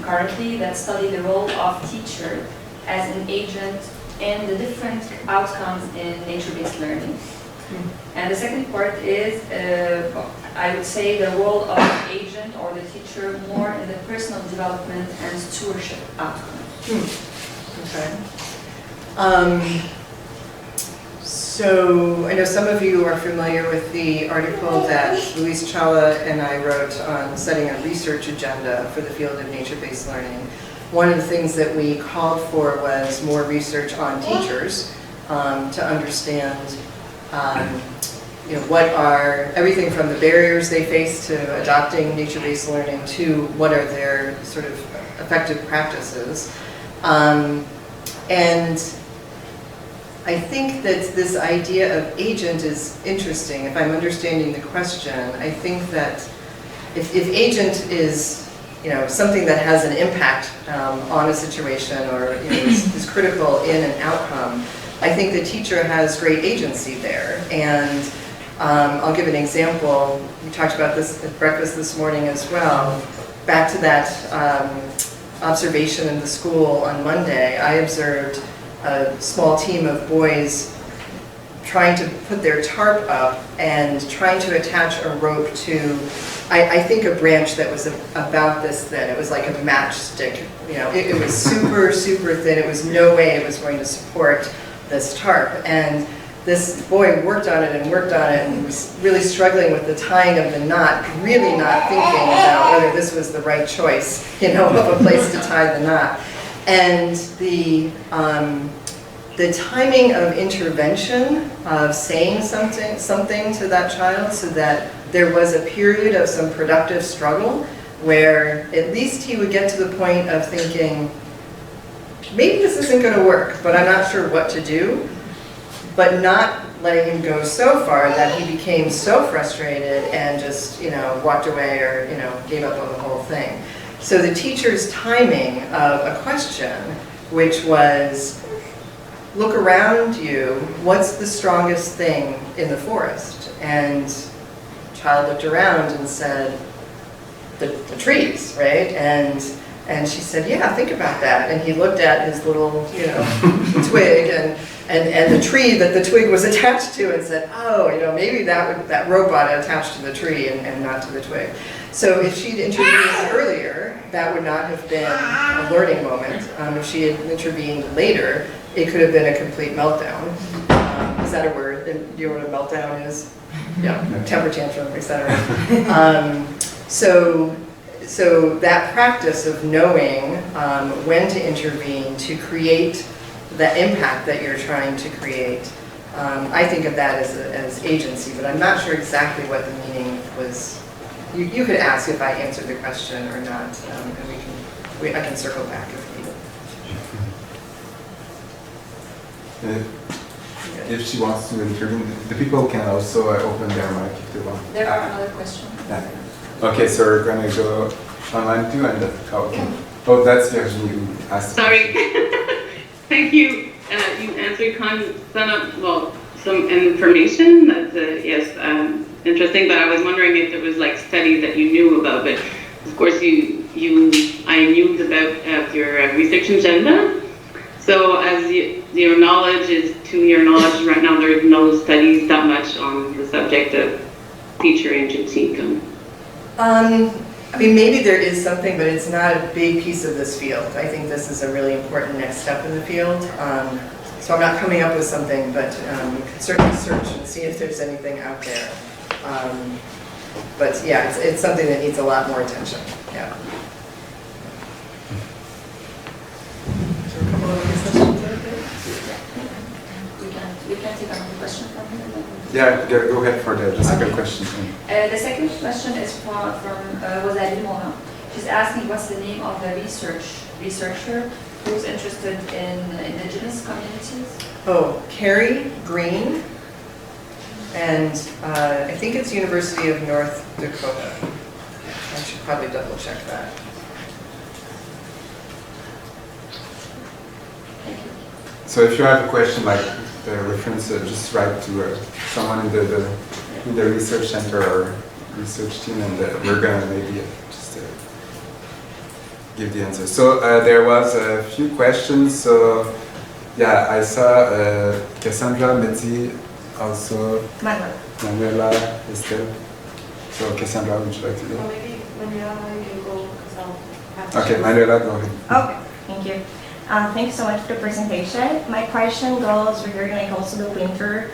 Speaker 5: currently that study the role of teacher as an agent in the different outcomes in nature-based learning. And the second part is, I would say, the role of the agent or the teacher more in the personal development and stewardship outcomes.
Speaker 1: Okay. So I know some of you are familiar with the article that Luis Chala and I wrote on setting a research agenda for the field of nature-based learning. One of the things that we called for was more research on teachers to understand what are everything from the barriers they face to adopting nature-based learning to what are their sort of effective practices. And I think that this idea of agent is interesting. If I'm understanding the question, I think that if agent is something that has an impact on a situation or is critical in an outcome, I think the teacher has great agency there. And I'll give an example. We talked about this at breakfast this morning as well. Back to that observation in the school on Monday, I observed a small team of boys trying to put their tarp up and trying to attach a rope to, I think, a branch that was about this thin. It was like a matchstick. It was super, super thin. It was no way it was going to support this tarp. And this boy worked on it and was really struggling with the tying of the knot, really not thinking about whether this was the right choice, of a place to tie the knot. And the timing of intervention, of saying something to that child so that there was a period of some productive struggle where at least he would get to the point of thinking, maybe this isn't going to work, but I'm not sure what to do. But not letting him go so far that he became so frustrated and just, walked away or, gave up on the whole thing. So the teacher's timing of a question, which was, look around you, what's the strongest thing in the forest? And the child looked around and said, the trees, right? And she said, yeah, think about that. And he looked at his little, twig and the tree that the twig was attached to and said, oh, maybe that rope ought to attach to the tree and not to the twig. So if she'd intervened earlier, that would not have been a learning moment. If she had intervened later, it could have been a complete meltdown. Is that a word? Do you know what a meltdown is? Yeah, temper tantrum, etc. So that practice of knowing when to intervene to create the impact that you're trying to create I think of that as agency, but I'm not sure exactly what the meaning was. You could ask if I answered the question or not, and I can circle back if needed.
Speaker 2: If she wants to intervene, the people can also open their mic if they want.
Speaker 5: There are another questions.
Speaker 2: Yeah. Okay, so we're gonna go online too, and okay. Oh, that's Virginie who asked.
Speaker 9: Sorry. Thank you. You answered some information that's yes, interesting. But I was wondering if there was like studies that you knew about. But of course, I knew about your research agenda. So as your knowledge is to your knowledge right now, there's no studies that much on the subject of teacher agency income.
Speaker 1: I mean, maybe there is something, but it's not a big piece of this field. I think this is a really important next step in the field. So I'm not coming up with something, but we could certainly search and see if there's anything out there. But yeah, it's something that needs a lot more attention. Yeah. Is there a couple of other questions out there?
Speaker 5: We can take another question from here.
Speaker 2: Yeah, go ahead for the second question.
Speaker 5: The second question is from Rosalie Morin. She's asking what's the name of the researcher who's interested in indigenous communities?
Speaker 1: Oh, Carrie Green, and I think it's University of North Dakota. I should probably double check that.
Speaker 5: Thank you.
Speaker 2: So if you have a question like the reference, just write to someone in the research center or research team, and we're gonna maybe just give the answer. So there was a few questions. So yeah, I saw Cassandra, Mehdi, also Manuela, Estelle. So Cassandra, would you like to go?
Speaker 10: Well, maybe Manuela, you can go because I'll have to.
Speaker 2: Okay, Manuela, go ahead.
Speaker 10: Okay, thank you. Thank you so much for the presentation. My question goes regarding like also the winter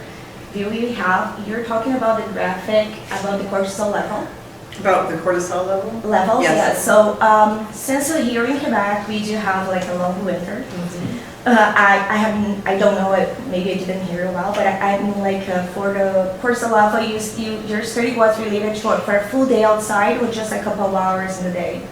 Speaker 10: view you have. You're talking about the graphic about the cortisol level.
Speaker 1: About the cortisol level?
Speaker 10: Levels,
Speaker 1: Yes.
Speaker 10: yeah. So since here in Quebec we do have like a long winter. I don't know it. Maybe I didn't hear it well, but I mean like for the cortisol level, your study was related to for a full day outside or just a couple of hours in the day.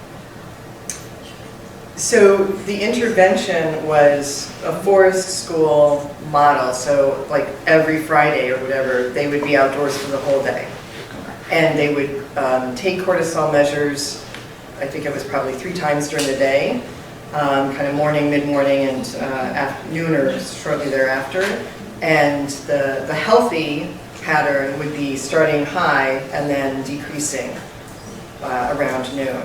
Speaker 1: So the intervention was a forest school model. So like every Friday or whatever, they would be outdoors for the whole day. And they would take cortisol measures, I think it was probably 3 times during the day, kind of morning, mid-morning, and afternoon or shortly thereafter. And the healthy pattern would be starting high and then decreasing around noon.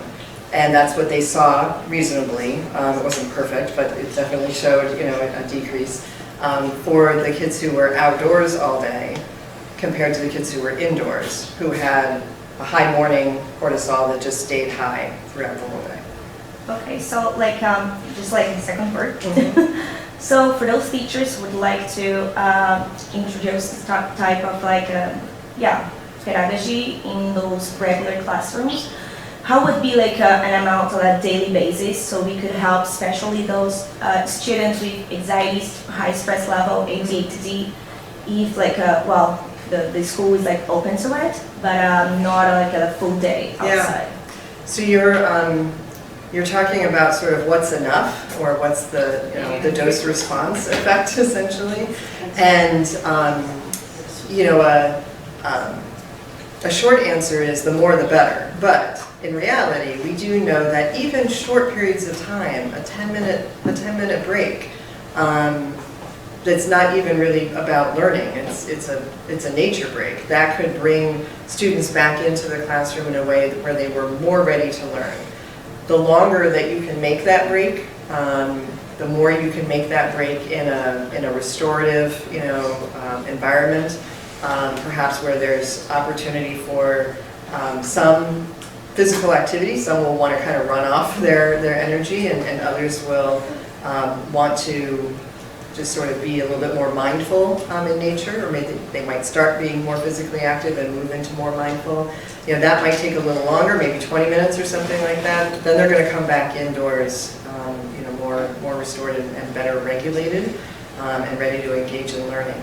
Speaker 1: And that's what they saw reasonably. It wasn't perfect, but it definitely showed, a decrease for the kids who were outdoors all day compared to the kids who were indoors, who had a high morning cortisol that just stayed high throughout the whole day.
Speaker 10: Okay, so like just like the second part. So for those teachers who would like to introduce this type of like pedagogy in those regular classrooms, how would be like an amount on a daily basis so we could help especially those students with anxiety, high stress level, ADHD, if like the school is like open to it, but not like a full day outside.
Speaker 1: Yeah. So you're talking about sort of what's enough, or what's the dose response effect essentially, and a short answer is the more the better. But in reality, we do know that even short periods of time, a 10-minute break, that's not even really about learning. It's a nature break that could bring students back into the classroom in a way where they were more ready to learn. The longer that you can make that break, the more you can make that break in a restorative, environment, perhaps where there's opportunity for some physical activity. Some will want to kind of run off their energy, and others will want to just sort of be a little bit more mindful in nature, or maybe they might start being more physically active and move into more mindful. That might take a little longer, maybe 20 minutes or something like that. Then they're going to come back indoors, more restored and better regulated, and ready to engage in learning.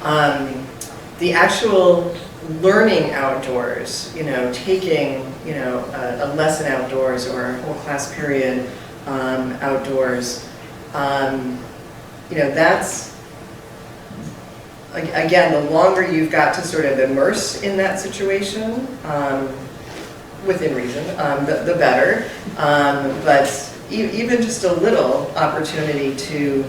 Speaker 1: The actual learning outdoors, taking, a lesson outdoors or a whole class period outdoors, that's, again, the longer you've got to sort of immerse in that situation, within reason, the better. But even just a little opportunity to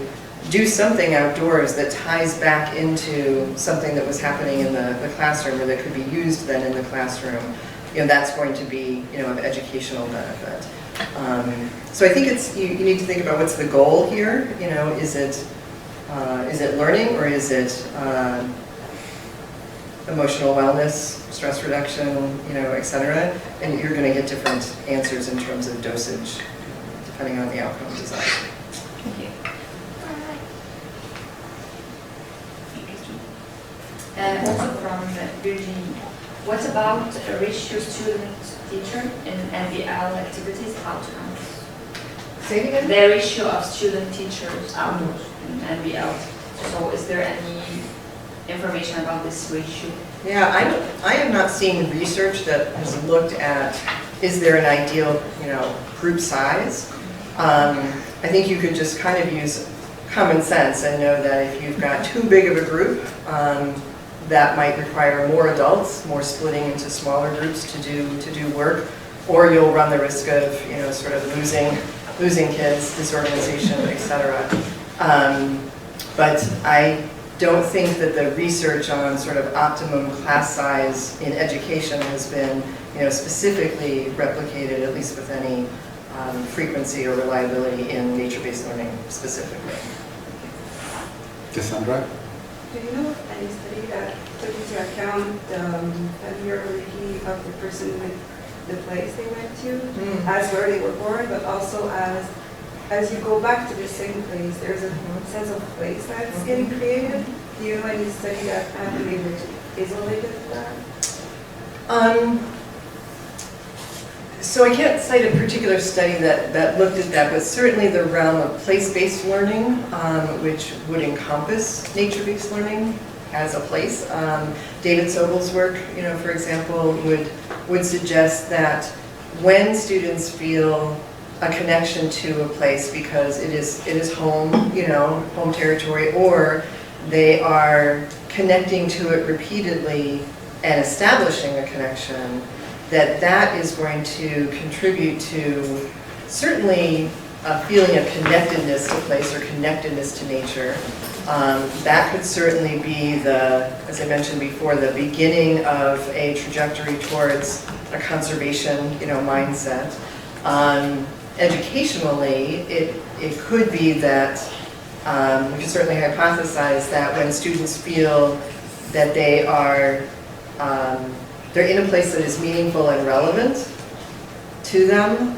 Speaker 1: do something outdoors that ties back into something that was happening in the classroom or that could be used then in the classroom, that's going to be, of educational benefit. So I think you need to think about what's the goal here. Is it learning, or is it emotional wellness, stress reduction, et cetera? And you're going to get different answers in terms of dosage, depending on the outcome design.
Speaker 5: Thank you. Also from Virginie, what about a ratio student-teacher in NBL activities outcomes?
Speaker 1: Say it again?
Speaker 5: The ratio of student-teachers outdoors in NBL. So is there any information about this ratio?
Speaker 1: Yeah, I have not seen research that has looked at, is there an ideal, group size? I think you could just kind of use common sense and know that if you've got too big of a group, that might require more adults, more splitting into smaller groups to do work, or you'll run the risk of, sort of losing kids, disorganization, et cetera. But I don't think that the research on sort of optimum class size in education has been, specifically replicated, at least with any frequency or reliability in nature-based learning specifically.
Speaker 2: Cassandra?
Speaker 11: Do you know of any study that took into account the familiarity of the person with the place they went to, as where they were born, but also as you go back to the same place, there's a sense of place that's getting created? Do you know any study that is related to that?
Speaker 1: So I can't cite a particular study that looked at that, but certainly the realm of place-based learning, which would encompass nature-based learning as a place. David Sobel's work, for example, would suggest that when students feel a connection to a place because it is home, home territory, or they are connecting to it repeatedly and establishing a connection, that is going to contribute to certainly a feeling of connectedness to place or connectedness to nature. That could certainly be as I mentioned before, the beginning of a trajectory towards a conservation, mindset. Educationally, it could be that, we can certainly hypothesize that when students feel that they're in a place that is meaningful and relevant to them,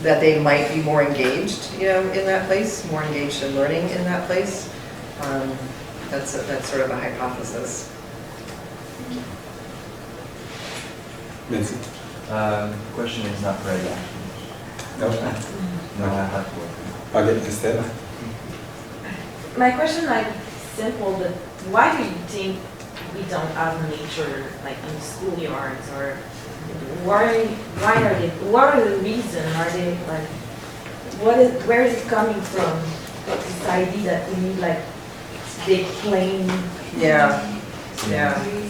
Speaker 1: that they might be more engaged, in that place, more engaged in learning in that place. That's sort of a hypothesis.
Speaker 2: Vincent?
Speaker 12: The question is not ready.
Speaker 2: No?
Speaker 12: No, I have to work.
Speaker 2: Okay, Estela?
Speaker 13: My question is simple, but why do you think we don't have nature like in schoolyards, or what are the reasons? Are they like, where is it coming from? This idea that we need like big plain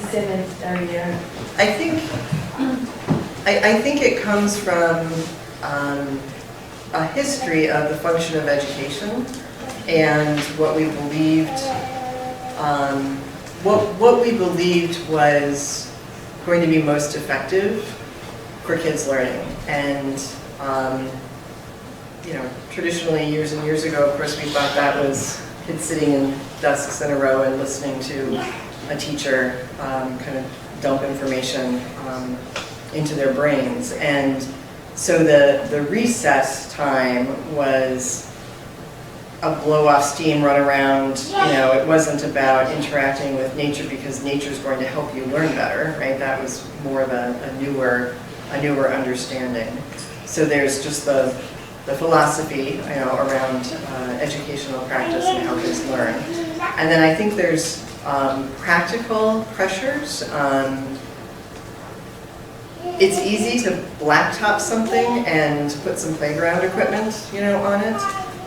Speaker 13: cement area.
Speaker 1: I think it comes from a history of the function of education and what we believed. What we believed was going to be most effective for kids learning. And, traditionally years and years ago, of course, we thought that was kids sitting in desks in a row and listening to a teacher kind of dump information into their brains. And so the recess time was a blow off steam, run around, it wasn't about interacting with nature because nature's going to help you learn better, right? That was more of a newer understanding. So there's just the philosophy, around educational practice and how kids learn. And then I think there's practical pressures. It's easy to blacktop something and put some playground equipment, on it,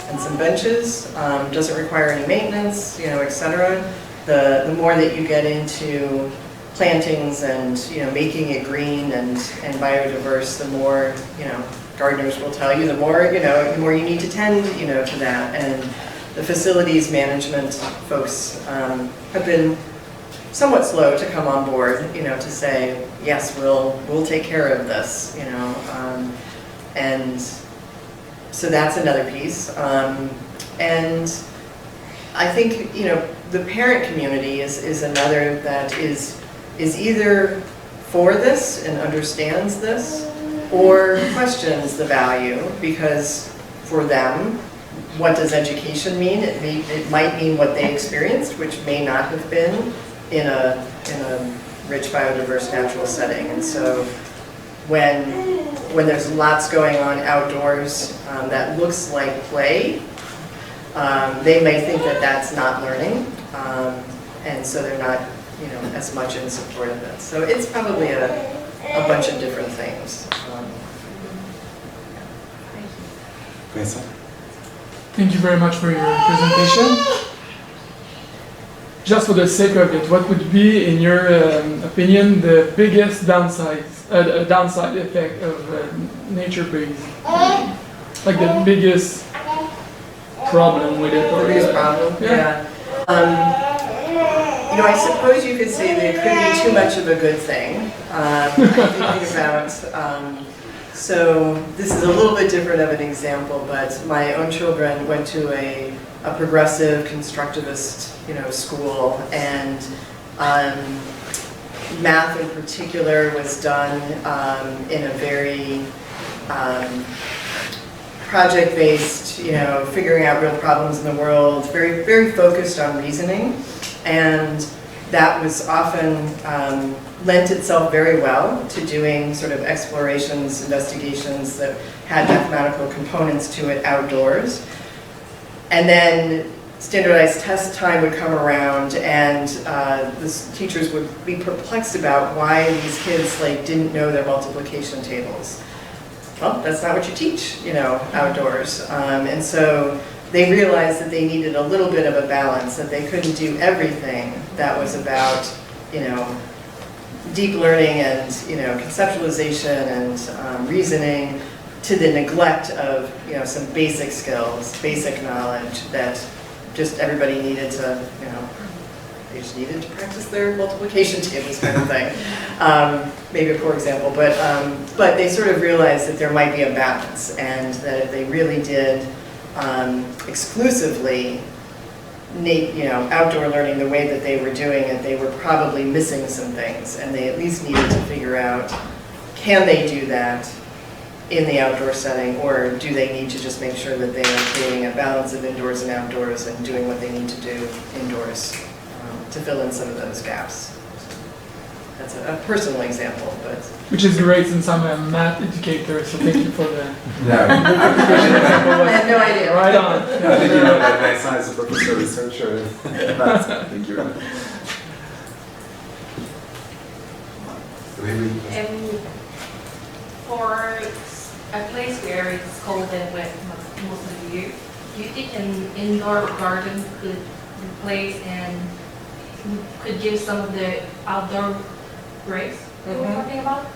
Speaker 1: and some benches. Doesn't require any maintenance, etc. The more that you get into plantings and making it green and biodiverse, the more gardeners will tell you, the more you need to tend to that. And the facilities management folks have been somewhat slow to come on board, to say, yes, we'll take care of this, and so that's another piece. And I think, the parent community is another that is either for this and understands this, or questions the value, because for them, what does education mean? It might mean what they experienced, which may not have been in a rich biodiverse natural setting. And so when there's lots going on outdoors that looks like play, they may think that that's not learning, and so they're not as much in support of it. So it's probably a bunch of different things.
Speaker 14: Thank you very much for your presentation. Just for the sake of it, what would be, in your opinion, the biggest downside effect of nature-based? Like the biggest problem with it?
Speaker 1: The biggest problem? Yeah. I suppose you could say that it could be too much of a good thing. Thinking about, so this is a little bit different of an example, but my own children went to a progressive constructivist, school, and math in particular was done in a very project-based, figuring out real problems in the world, very, very focused on reasoning, and that was often lent itself very well to doing sort of explorations, investigations that had mathematical components to it outdoors. And then standardized test time would come around, and the teachers would be perplexed about why these kids didn't know their multiplication tables. Well, that's not what you teach, outdoors. And so they realized that they needed a little bit of a balance, that they couldn't do everything that was about, deep learning and, conceptualization and reasoning, to the neglect of, some basic skills, basic knowledge that just everybody needed to, they just needed to practice their multiplication tables kind of thing. Maybe a poor example, but they sort of realized that there might be a balance, and that if they really did exclusively outdoor learning the way that they were doing it, they were probably missing some things, and they at least needed to figure out, can they do that in the outdoor setting, or do they need to just make sure that they are creating a balance of indoors and outdoors and doing what they need to do indoors to fill in some of those gaps. That's a personal example, but...
Speaker 14: Which is great, since I'm a math educator, so thank you for the...
Speaker 2: Yeah,
Speaker 1: I had no idea.
Speaker 14: Right on.
Speaker 2: I didn't know that Vincent is a professor researcher.
Speaker 14: Thank you.
Speaker 13: For a place where it's cold and wet most of the year, do you think an indoor garden could replace and could give some of the outdoor grace we were talking about?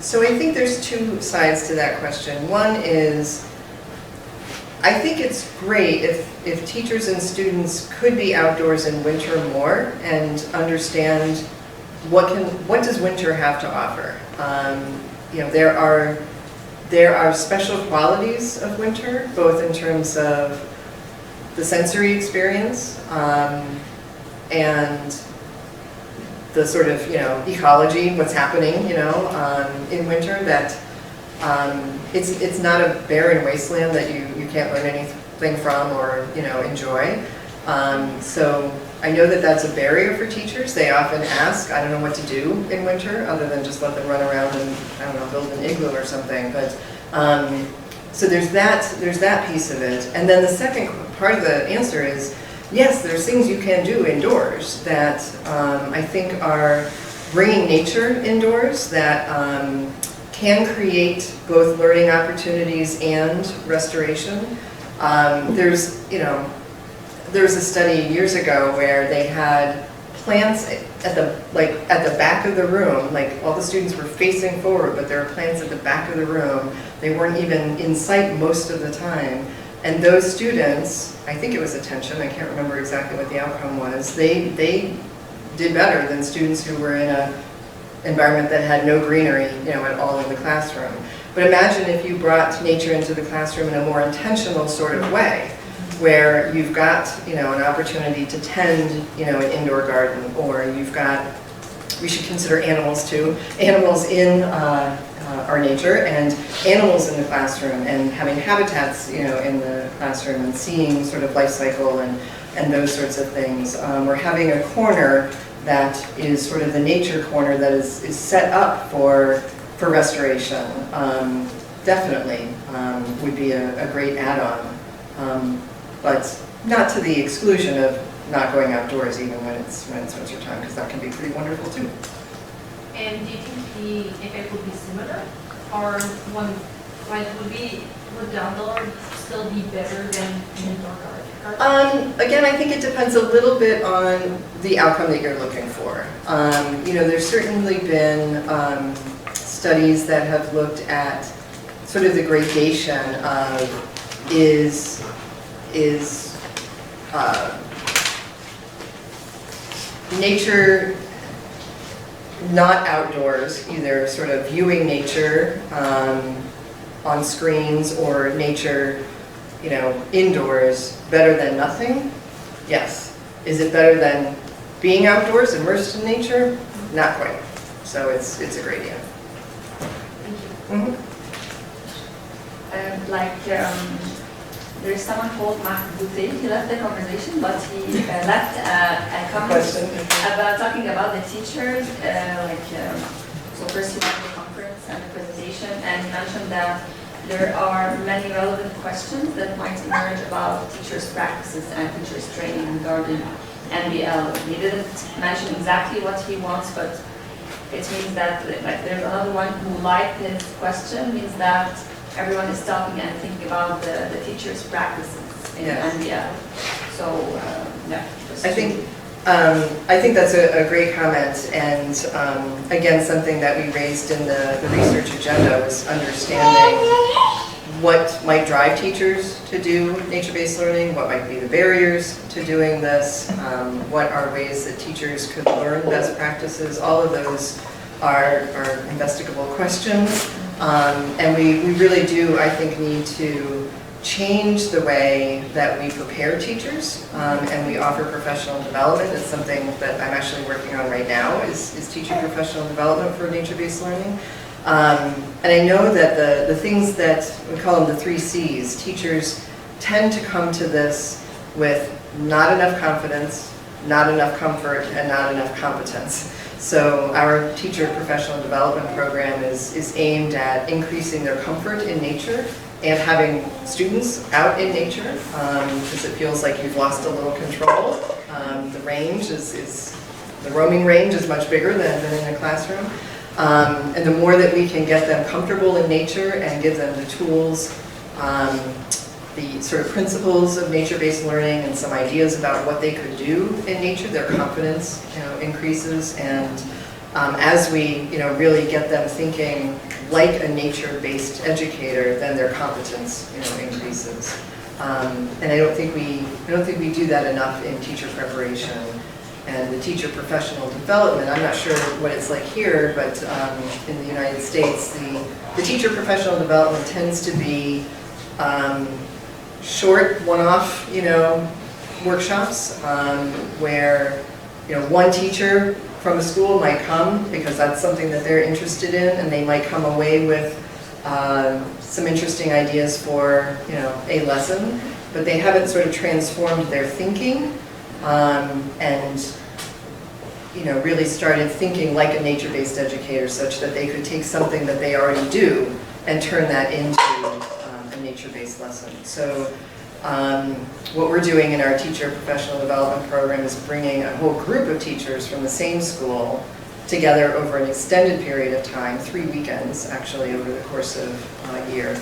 Speaker 1: So I think there's two sides to that question. One is, I think it's great if teachers and students could be outdoors in winter more and understand what does winter have to offer. There are special qualities of winter, both in terms of the sensory experience and the sort of ecology, what's happening in winter, that it's not a barren wasteland that you can't learn anything from or enjoy. So I know that that's a barrier for teachers. They often ask, I don't know what to do in winter other than just let them run around and, I don't know, build an igloo or something. But so there's that piece of it. And then the second part of the answer is yes, there's things you can do indoors that I think are bringing nature indoors that can create both learning opportunities and restoration. There's a study years ago where they had plants at the back of the room, like all the students were facing forward, but there were plants at the back of the room. They weren't even in sight most of the time. And those students, I think it was attention, I can't remember exactly what the outcome was, they did better than students who were in an environment that had no greenery, at all in the classroom. But imagine if you brought nature into the classroom in a more intentional sort of way, where you've got, an opportunity to tend, an indoor garden, or you've got, we should consider animals too, animals in our nature and animals in the classroom and having habitats, in the classroom and seeing sort of life cycle and those sorts of things. Or having a corner that is sort of the nature corner that is set up for restoration. Definitely would be a great add-on. But not to the exclusion of not going outdoors even when it's winter time, because that can be pretty wonderful too.
Speaker 3: And do you think the effect would be similar, or would the outdoor still be better than an indoor garden?
Speaker 1: Again, I think it depends a little bit on the outcome that you're looking for. There's certainly been studies that have looked at sort of the gradation of is nature not outdoors, either sort of viewing nature on screens or nature, indoors, better than nothing? Yes. Is it better than being outdoors, immersed in nature? Not quite. So it's a gradient.
Speaker 5: Thank you. There's someone called Marc Boutet. He left the conversation, but he left a comment about talking about the teachers. So first he went to the conference and the presentation, and he mentioned that there are many relevant questions that might emerge about teachers' practices and teachers' training regarding NBL. He didn't mention exactly what he wants, but it means that there's another one who liked his question, means that everyone is talking and thinking about the teachers' practices in NBL. So,
Speaker 1: I think that's a great comment, and again, something that we raised in the research agenda was understanding what might drive teachers to do nature-based learning, what might be the barriers to doing this, what are ways that teachers could learn best practices. All of those are investigable questions. And we really do, I think, need to change the way that we prepare teachers and we offer professional development. It's something that I'm actually working on right now, is teaching professional development for nature-based learning. And I know that the things that we call them the 3 C's, teachers tend to come to this with not enough confidence, not enough comfort, and not enough competence. So our teacher professional development program is aimed at increasing their comfort in nature and having students out in nature, because it feels like you've lost a little control. The range the roaming range is much bigger than in a classroom. And the more that we can get them comfortable in nature and give them the tools, the sort of principles of nature-based learning and some ideas about what they could do in nature, their confidence increases. And as we really get them thinking like a nature-based educator, then their competence increases. And I don't think we do that enough in teacher preparation and the teacher professional development. I'm not sure what it's like here, but in the United States, the teacher professional development tends to be short, one-off, workshops where, one teacher from a school might come because that's something that they're interested in, and they might come away with some interesting ideas for, a lesson, but they haven't sort of transformed their thinking and, really started thinking like a nature-based educator, such that they could take something that they already do and turn that into a nature-based lesson. So What we're doing in our teacher professional development program is bringing a whole group of teachers from the same school together over an extended period of time, 3 weekends actually over the course of a year,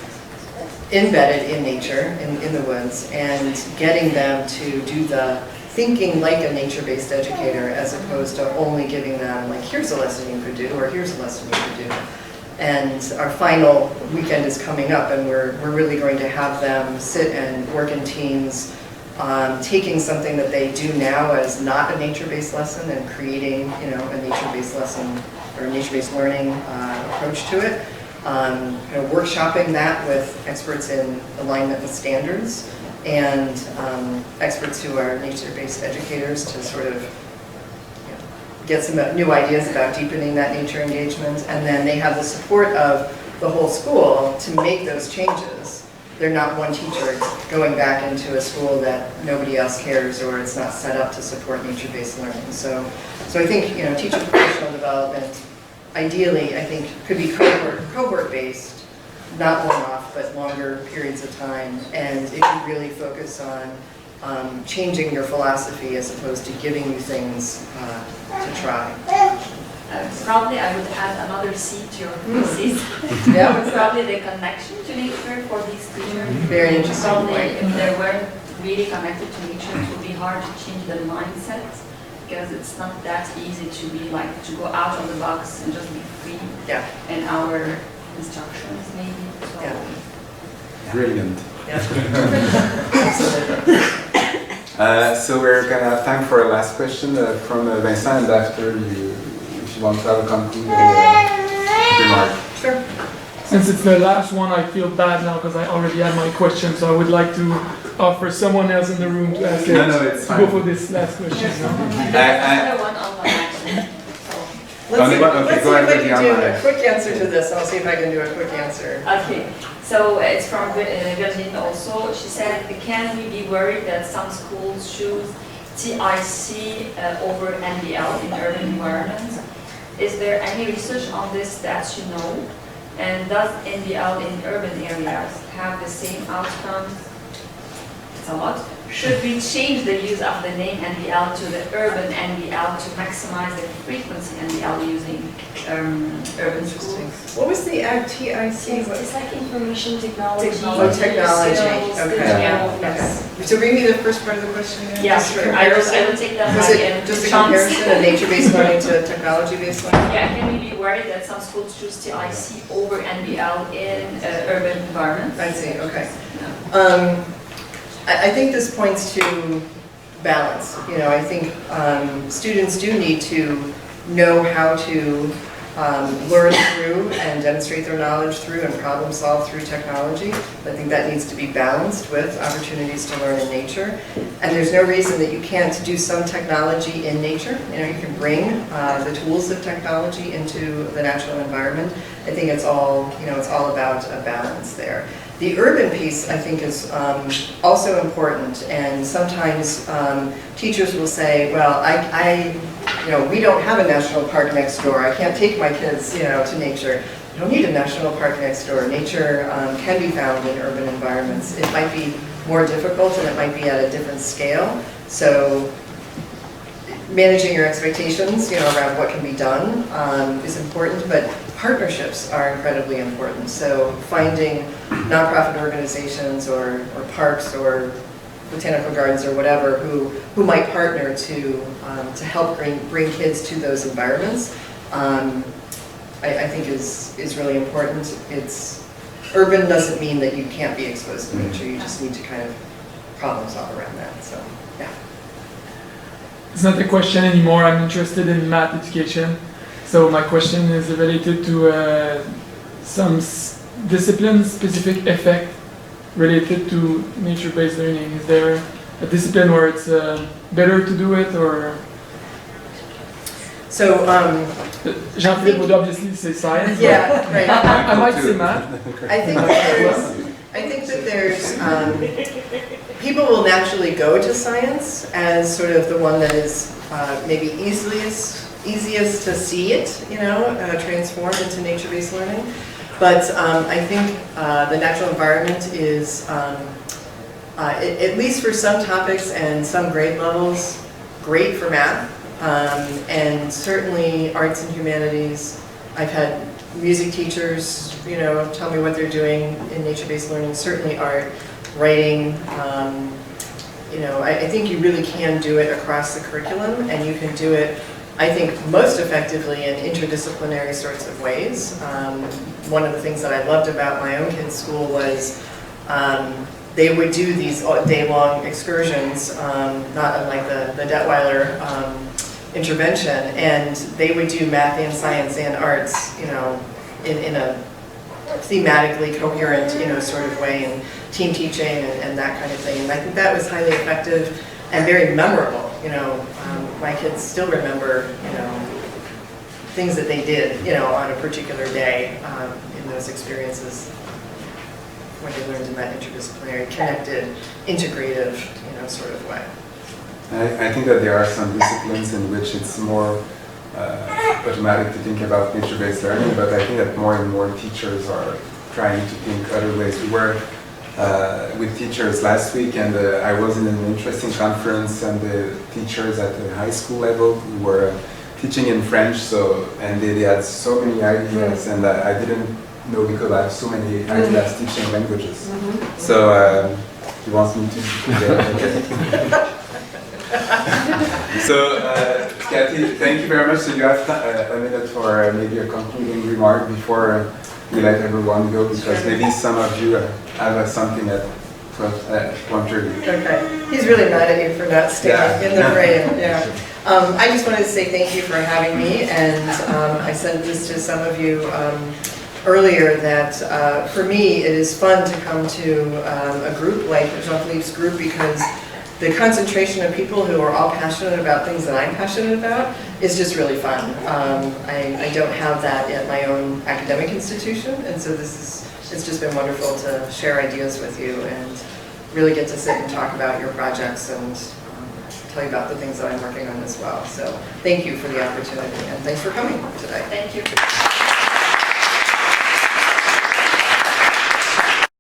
Speaker 1: embedded in nature, in the woods, and getting them to do the thinking like a nature-based educator as opposed to only giving them like, here's a lesson you could do, or here's a lesson you could do. And our final weekend is coming up, and we're really going to have them sit and work in teams, taking something that they do now as not a nature-based lesson and creating, you know, a nature-based lesson or a nature-based learning approach to it. You know, workshopping that with experts in alignment with standards and experts who are nature-based educators to sort of get some new ideas about deepening that nature engagement, and then they have the support of the whole school to make those changes. They're not one teacher going back into a school that nobody else cares or it's not set up to support nature-based learning. So I think, you know, teacher professional development, ideally, I think, could be cohort-based, not one-off, but longer periods of time, and it could really focus on changing your philosophy as opposed to giving you things to try.
Speaker 5: Probably I would add another C to your thesis.
Speaker 1: Yeah.
Speaker 5: Probably the connection to nature for these teachers.
Speaker 1: Very interesting
Speaker 5: Probably
Speaker 1: point.
Speaker 5: if they weren't really connected to nature, it would be hard to change their mindset because it's not that easy to be like, to go out of the box and just be free.
Speaker 1: Yeah.
Speaker 5: And our instructions maybe. So.
Speaker 1: Yeah.
Speaker 2: Brilliant.
Speaker 1: Yeah. Absolutely.
Speaker 2: So we're going to have time for a last question from Vincent, and after you, if you want to have a concluding remark.
Speaker 1: Sure.
Speaker 14: Since it's the last one, I feel bad now because I already had my question, so I would like to offer someone else in the room to ask
Speaker 2: it's
Speaker 14: to
Speaker 2: fine.
Speaker 14: go for this last question.
Speaker 5: Another one online actually.
Speaker 1: Let's see,
Speaker 2: go
Speaker 1: let's see
Speaker 2: ahead
Speaker 1: if I
Speaker 2: with the
Speaker 1: can do
Speaker 2: online.
Speaker 1: a quick answer to this. I'll see if I can do a quick answer.
Speaker 5: Okay, so it's from Virginie also. She said, can we be worried that some schools choose TIC over NBL in urban environments? Is there any research on this that you know? And does NBL in urban areas have the same outcomes? It's a lot. Should we change the use of the name NBL to the urban NBL to maximize the frequency NBL using urban schools?
Speaker 1: What was the TIC?
Speaker 8: It's like information technology.
Speaker 1: Oh, technology.
Speaker 8: skills,
Speaker 1: Okay.
Speaker 8: digital,
Speaker 5: Yeah.
Speaker 8: yes.
Speaker 1: So read me the first part of the question again.
Speaker 5: Yeah,
Speaker 1: Just a
Speaker 5: sure. I will
Speaker 1: comparison?
Speaker 5: take that
Speaker 1: Was
Speaker 5: back
Speaker 1: it
Speaker 5: in
Speaker 1: just a
Speaker 5: chunks.
Speaker 1: comparison of nature-based learning to technology-based learning?
Speaker 5: Yeah, can we be worried that some schools choose TIC over NBL in urban environments?
Speaker 1: I see, okay.
Speaker 5: Yeah.
Speaker 1: I think this points to balance. You know, I think students do need to know how to learn through and demonstrate their knowledge through and problem solve through technology. I think that needs to be balanced with opportunities to learn in nature. And there's no reason that you can't do some technology in nature. You know, you can bring the tools of technology into the natural environment. I think it's all, you know, it's all about a balance there. The urban piece, I think, is also important, and sometimes teachers will say, well, you know, we don't have a national park next door. I can't take my kids, you know, to nature. You don't need a national park next door. Nature can be found in urban environments. It might be more difficult, and it might be at a different scale. So managing your expectations, you know, around what can be done is important, but partnerships are incredibly important. So finding nonprofit organizations or parks or botanical gardens or whatever who might partner to help bring kids to those environments, I think is really important. Urban doesn't mean that you can't be exposed to nature. You just need to kind of problem solve around that. So yeah.
Speaker 14: It's not a question anymore. I'm interested in math education. So my question is related to some discipline-specific effect related to nature-based learning. Is there a discipline where it's better to do it, or?
Speaker 1: So
Speaker 14: Jean-Philippe would obviously say science.
Speaker 1: Yeah, right.
Speaker 14: I might say math.
Speaker 1: I think that there's people will naturally go to science as sort of the one that is maybe easiest to see it, you know, transformed into nature-based learning. But I think the natural environment is at least for some topics and some grade levels, great for math, and certainly arts and humanities. I've had music teachers, tell me what they're doing in nature-based learning, certainly art, writing. I think you really can do it across the curriculum, and you can do it, I think, most effectively in interdisciplinary sorts of ways. One of the things that I loved about my own kids' school was they would do these day-long excursions, not unlike the Detweiler intervention, and they would do math and science and arts, in a thematically coherent, sort of way, and team teaching and that kind of thing. And I think that was highly effective and very memorable. My kids still remember, things that they did, on a particular day in those experiences when they learned in that interdisciplinary, connected, integrative, sort of way.
Speaker 2: I think that there are some disciplines in which it's more automatic to think about nature-based learning, but I think that more and more teachers are trying to think other ways. We were with teachers last week, and I was in an interesting conference, and the teachers at the high school level who were teaching in French, and they had so many ideas, and I didn't know we could have so many ideas teaching languages. So he wants me to So, Cathy, thank you very much. So you have a minute for maybe a concluding remark before we let everyone go, because maybe some of you have something at 1:30.
Speaker 1: Okay. He's really mad at you for not staying in the frame. Yeah. I just wanted to say thank you for having me, and I said this to some of you earlier that for me it is fun to come to a group like Jean-Philippe's group, because the concentration of people who are all passionate about things that I'm passionate about is just really fun. I don't have that at my own academic institution, and so it's just been wonderful to share ideas with you and really get to sit and talk about your projects and tell you about the things that I'm working on as well. So thank you for the opportunity, and thanks for coming today.
Speaker 5: Thank you.